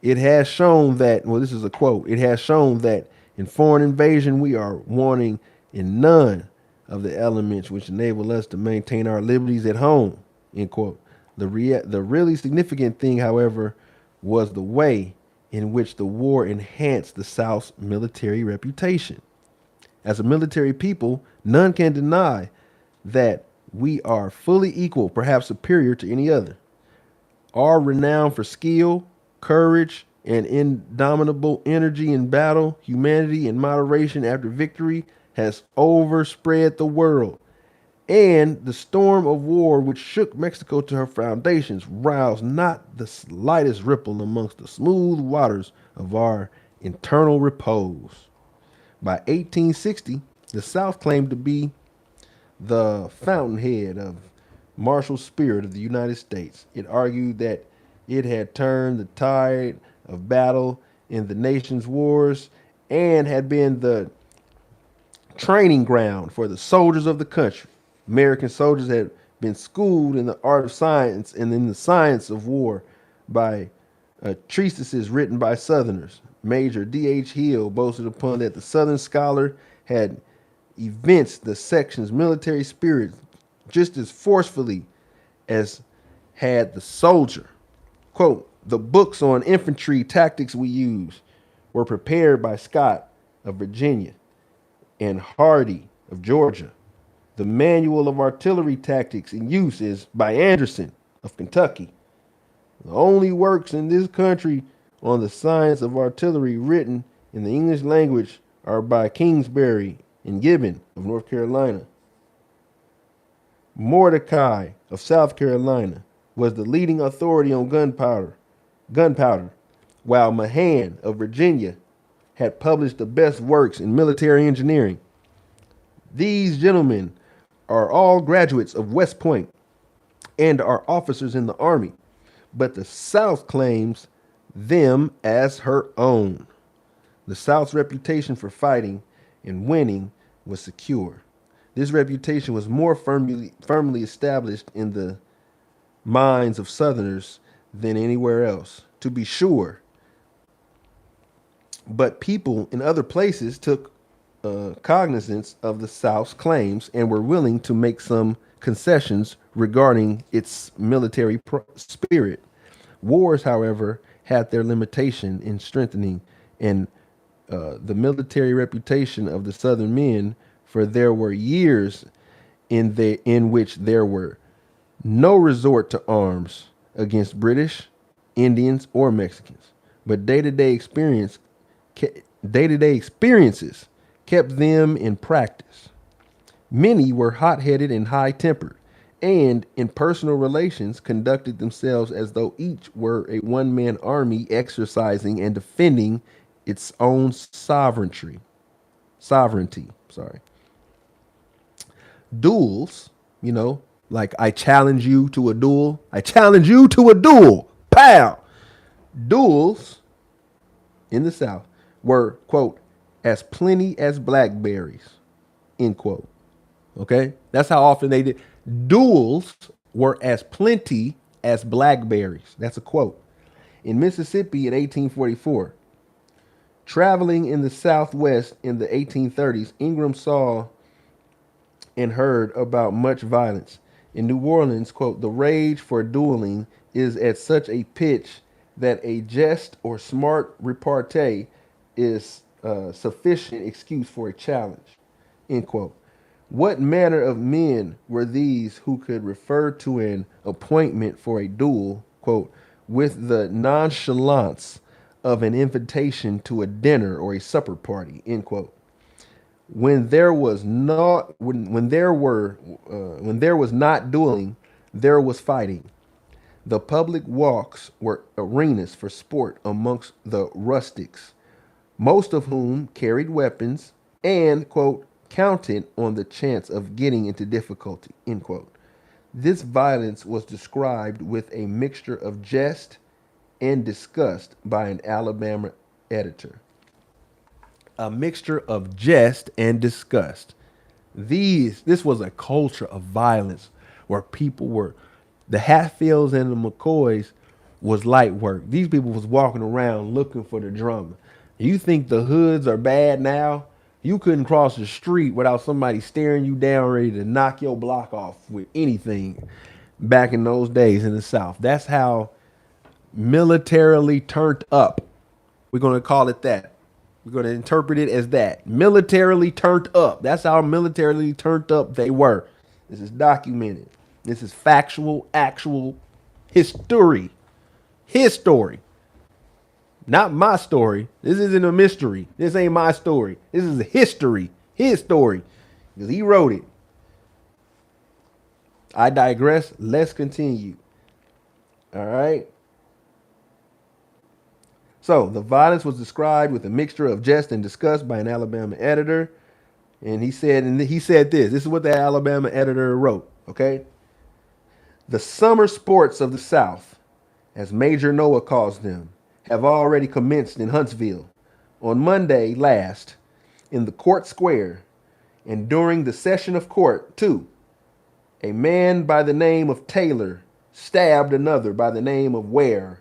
It has shown that, well, this is a quote, it has shown that in foreign invasion we are wanting in none of the elements which enable us to maintain our liberties at home, end quote. The really significant thing, however, was the way in which the war enhanced the South's military reputation. As a military people, none can deny that we are fully equal, perhaps superior to any other. Our renown for skill, courage, and indomitable energy in battle, humanity, and moderation after victory has overspread the world. And the storm of war which shook Mexico to her foundations roused not the slightest ripple amongst the smooth waters of our internal repose. By 1860, the South claimed to be the fountainhead of martial spirit of the United States. It argued that it had turned the tide of battle in the nation's wars and had been the training ground for the soldiers of the country. American soldiers had been schooled in the art of science and in the science of war by treatises written by Southerners. Major D.H. Hill boasted upon that the Southern scholar had evinced the section's military spirit just as forcefully as had the soldier. Quote, the books on infantry tactics we use were prepared by Scott of Virginia and Hardy of Georgia. The manual of artillery tactics in use is by Anderson of Kentucky. The only works in this country on the science of artillery written in the English language are by Kingsbury and Gibbon of North Carolina. Mordecai of South Carolina was the leading authority on gunpowder, while Mahan of Virginia had published the best works in military engineering. These gentlemen are all graduates of West Point and are officers in the Army, but the South claims them as her own. The South's reputation for fighting and winning was secure. This reputation was more firmly established in the minds of Southerners than anywhere else. To be sure, but people in other places took cognizance of the South's claims and were willing to make some concessions regarding its military spirit. Wars, however, had their limitation in strengthening and the military reputation of the Southern men, for there were years in which there were no resort to arms against British, Indians, or Mexicans, but day-to-day experiences kept them in practice. Many were hot-headed and high-tempered, and in personal relations conducted themselves as though each were a one-man army exercising and defending its own sovereignty. Sorry. Duels, like I challenge you to a duel. I challenge you to a duel. Pow! Duels in the South were, quote, as plenty as blackberries, end quote. Okay? That's how often they did. Duels were as plenty as blackberries. That's a quote. In Mississippi in 1844, traveling in the Southwest in the 1830s, Ingram saw and heard about much violence. In New Orleans, quote, the rage for dueling is at such a pitch that a jest or smart repartee is sufficient excuse for a challenge, end quote. What manner of men were these who could refer to an appointment for a duel, quote, with the nonchalance of an invitation to a dinner or a supper party, end quote? When there was not when there was not dueling, there was fighting. The public walks were arenas for sport amongst the rustics, most of whom carried weapons and, quote, counted on the chance of getting into difficulty, end quote. This violence was described with a mixture of jest and disgust by an Alabama editor. A mixture of jest and disgust. This was a culture of violence where people were, the Hatfields and the McCoys was light work. These people was walking around looking for the drama. You think the hoods are bad now? You couldn't cross the street without somebody staring you down, ready to knock your block off with anything back in those days in the South. That's how militarily turned up. We're going to call it that. We're going to interpret it as that. Militarily turned up. That's how militarily turned up they were. This is documented. This is factual, actual history. His story. Not my story. This isn't a mystery. This ain't my story. This is a history. His story. Because he wrote it. I digress. Let's continue. All right. So the violence was described with a mixture of jest and disgust by an Alabama editor. And he said this. This is what the Alabama editor wrote. Okay. The summer sports of the South, as Major Noah calls them, have already commenced in Huntsville. On Monday last, in the court square, and during the session of court, too, a man by the name of Taylor stabbed another by the name of Ware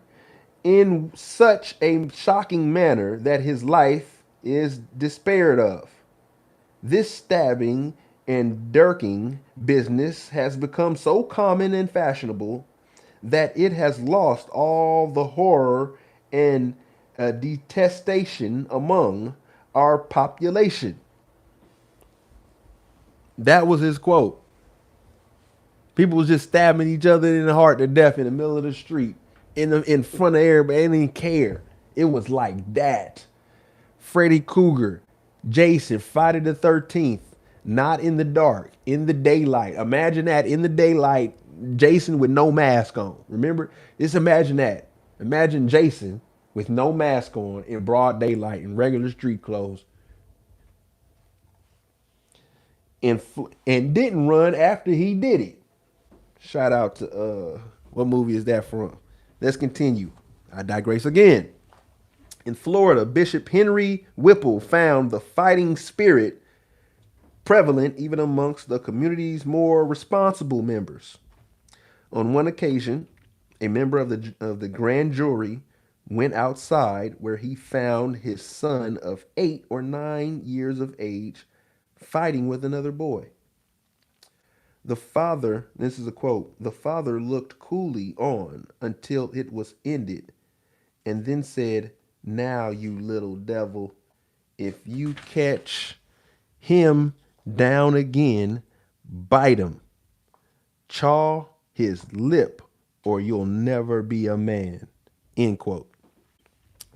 in such a shocking manner that his life is despaired of. This stabbing and dirking business has become so common and fashionable that it has lost all the horror and detestation among our population. That was his quote. People was just stabbing each other in the heart to death in the middle of the street, in front of everybody. They didn't even care. It was like that. Freddy Krueger, Jason, Friday the 13th, not in the dark, in the daylight. Imagine that, in the daylight, Jason with no mask on. Remember? Just imagine that. Imagine Jason with no mask on in broad daylight in regular street clothes and didn't run after he did it. Shout out to what movie is that from? Let's continue. I digress again. In Florida, Bishop Henry Whipple found the fighting spirit prevalent even amongst the community's more responsible members. On one occasion, a member of the grand jury went outside where he found his son of 8 or 9 years of age fighting with another boy. The father, this is a quote, the father looked coolly on until it was ended and then said, "Now, you little devil, if you catch him down again, bite him, chaw his lip, or you'll never be a man." End quote.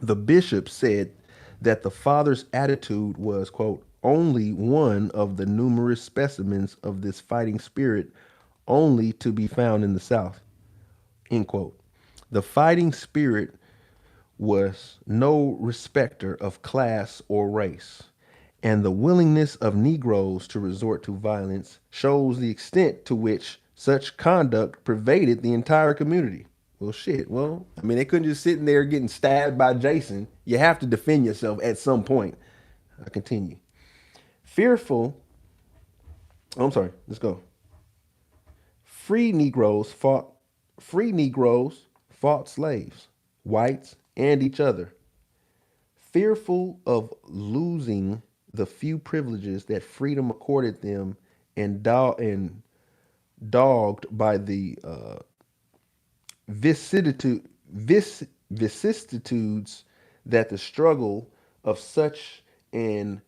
The bishop said that the father's attitude was, quote, only one of the numerous specimens of this fighting spirit only to be found in the South, end quote. The fighting spirit was no respecter of class or race, and the willingness of Negroes to resort to violence shows the extent to which such conduct pervaded the entire community. Well, shit. Well, I mean, they couldn't just sit in there getting stabbed by Jason. You have to defend yourself at some point. I continue. Fearful. Oh, I'm sorry. Let's go. Free Negroes fought. Free Negroes fought slaves, whites, and each other, fearful of losing the few privileges that freedom accorded them, and dogged by the vicissitude, vicissitudes that the struggle of such an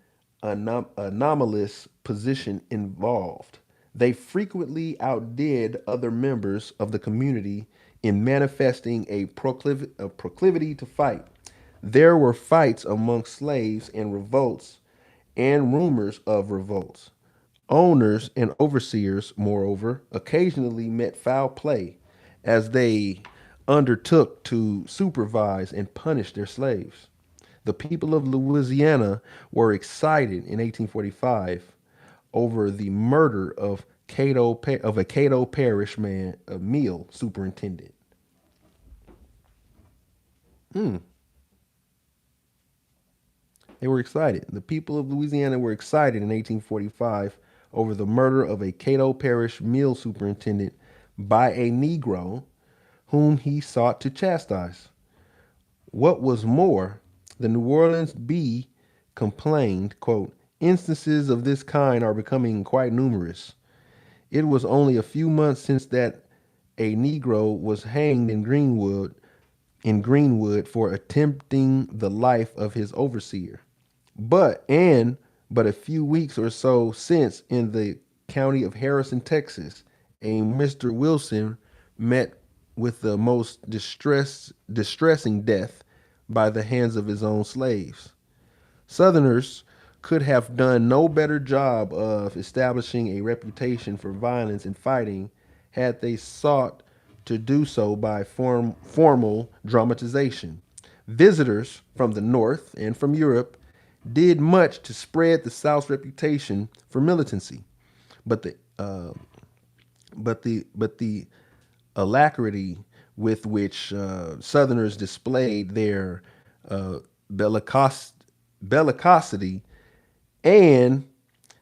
anomalous position involved. They frequently outdid other members of the community in manifesting a proclivity to fight. There were fights among slaves and revolts and rumors of revolts. Owners and overseers, moreover, occasionally met foul play as they undertook to supervise and punish their slaves. The people of Louisiana were excited in 1845 over the murder of a Cato Parish man, a meal superintendent. They were excited. The people of Louisiana were excited in 1845 over the murder of a Cato Parish meal superintendent by a Negro whom he sought to chastise. What was more, the New Orleans Bee complained, quote, instances of this kind are becoming quite numerous. It was only a few months since that a Negro was hanged in Greenwood for attempting the life of his overseer. But a few weeks or so since in the county of Harrison, Texas, a Mr. Wilson met with the most distressing death by the hands of his own slaves. Southerners could have done no better job of establishing a reputation for violence and fighting had they sought to do so by formal dramatization. Visitors from the North and from Europe did much to spread the South's reputation for militancy, but the alacrity with which Southerners displayed their bellicosity and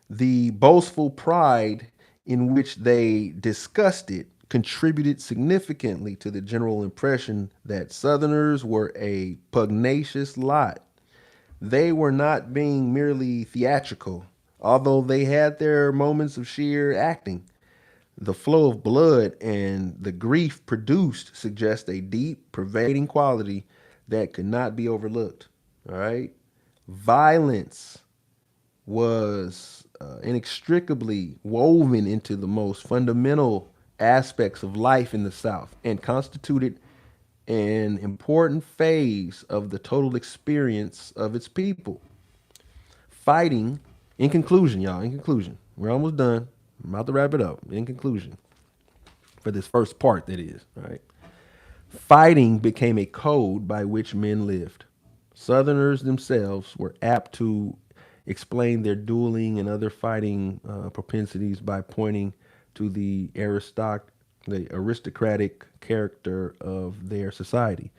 the boastful pride in which they discussed it contributed significantly to the general impression that Southerners were a pugnacious lot. They were not being merely theatrical, although they had their moments of sheer acting. The flow of blood and the grief produced suggest a deep, pervading quality that could not be overlooked. All right. Violence was inextricably woven into the most fundamental aspects of life in the South and constituted an important phase of the total experience of its people. Fighting, in conclusion, y'all, in conclusion, we're almost done. I'm about to wrap it up. In conclusion, for this first part, that is, all right? Fighting became a code by which men lived. Southerners themselves were apt to explain their dueling and other fighting propensities by pointing to the aristocratic character of their society.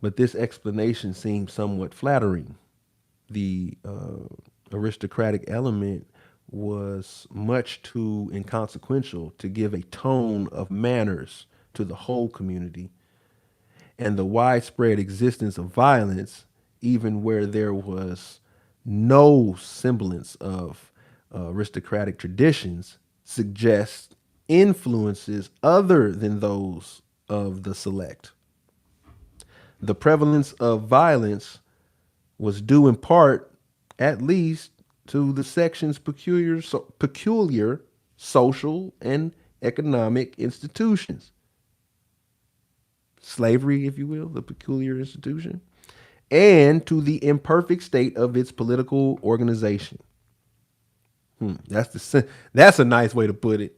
But this explanation seems somewhat flattering. The aristocratic element was much too inconsequential to give a tone of manners to the whole community, and the widespread existence of violence, even where there was no semblance of aristocratic traditions, suggests influences other than those of the select. The prevalence of violence was due in part, at least, to the section's peculiar social and economic institutions. Slavery, if you will, the peculiar institution, and to the imperfect state of its political organization. That's a nice way to put it.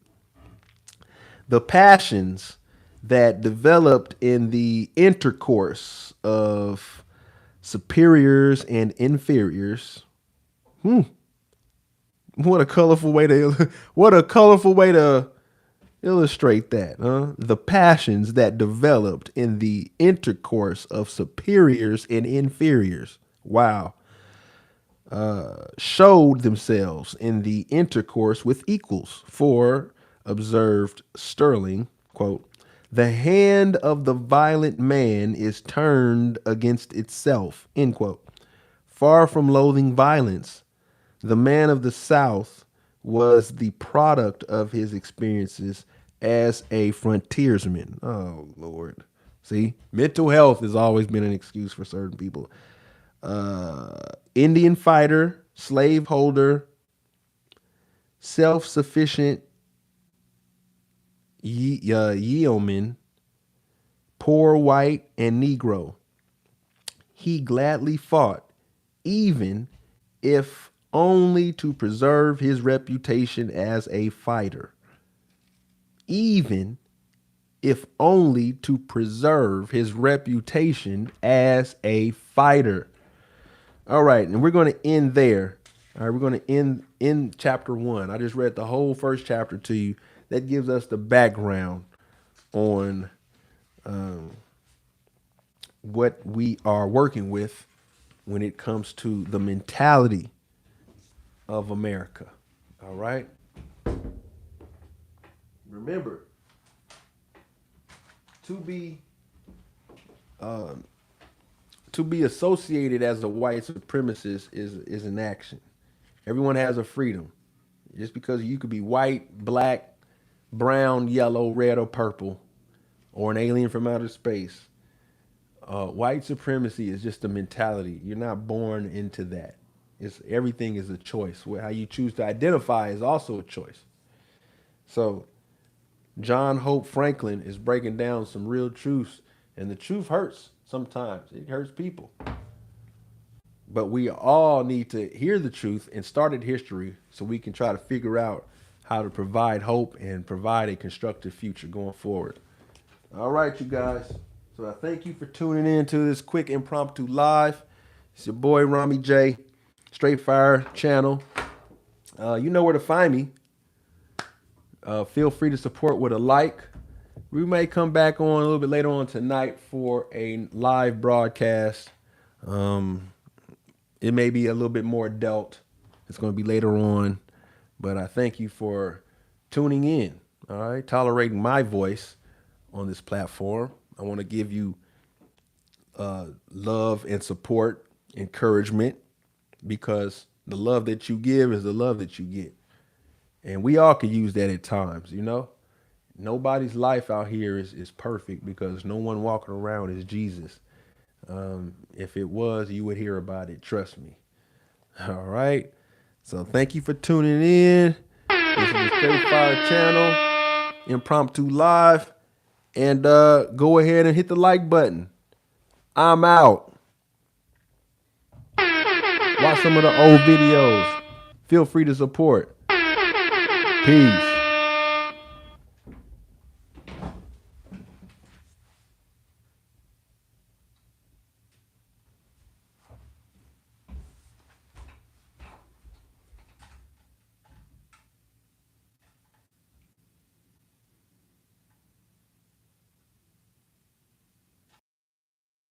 The passions that developed in the intercourse of superiors and inferiors. What a colorful way to illustrate that, huh? The passions that developed in the intercourse of superiors and inferiors. Wow. Showed themselves in the intercourse with equals. For, observed Sterling, quote, the hand of the violent man is turned against itself, end quote. Far from loathing violence, the man of the South was the product of his experiences as a frontiersman. Oh, Lord. See, mental health has always been an excuse for certain people. Indian fighter, slaveholder, self-sufficient yeoman, poor white and Negro. He gladly fought, even if only to preserve his reputation as a fighter. Even if only to preserve his reputation as a fighter. All right, and we're going to end there. All right, we're going to end in chapter 1. I just read the whole first chapter to you. That gives us the background on what we are working with when it comes to the mentality of America. All right. Remember, to be associated as a white supremacist is an action. Everyone has a freedom. Just because you could be white, black, brown, yellow, red, or purple, or an alien from outer space. White supremacy is just a mentality. You're not born into that. Everything is a choice. How you choose to identify is also a choice. So John Hope Franklin is breaking down some real truths, and the truth hurts sometimes. It hurts people. But we all need to hear the truth and start at history so we can try to figure out how to provide hope and provide a constructive future going forward. All right, you guys. So I thank you for tuning in to this quick impromptu live. It's your boy Rami J, Straight Fire Channel. You know where to find me. Feel free to support with a like. We may come back on a little bit later on tonight for a live broadcast. It may be a little bit more adult. It's going to be later on. But I thank you for tuning in, all right? Tolerating my voice on this platform. I want to give you love and support, encouragement, because the love that you give is the love that you get. And we all could use that at times, you know? Nobody's life out here is perfect because no one walking around is Jesus. If it was, you would hear about it. Trust me. All right. So thank you for tuning in. This is the Straight Fire Channel, Impromptu Live. And go ahead and hit the like button. I'm out. Watch some of the old videos. Feel free to support. Peace.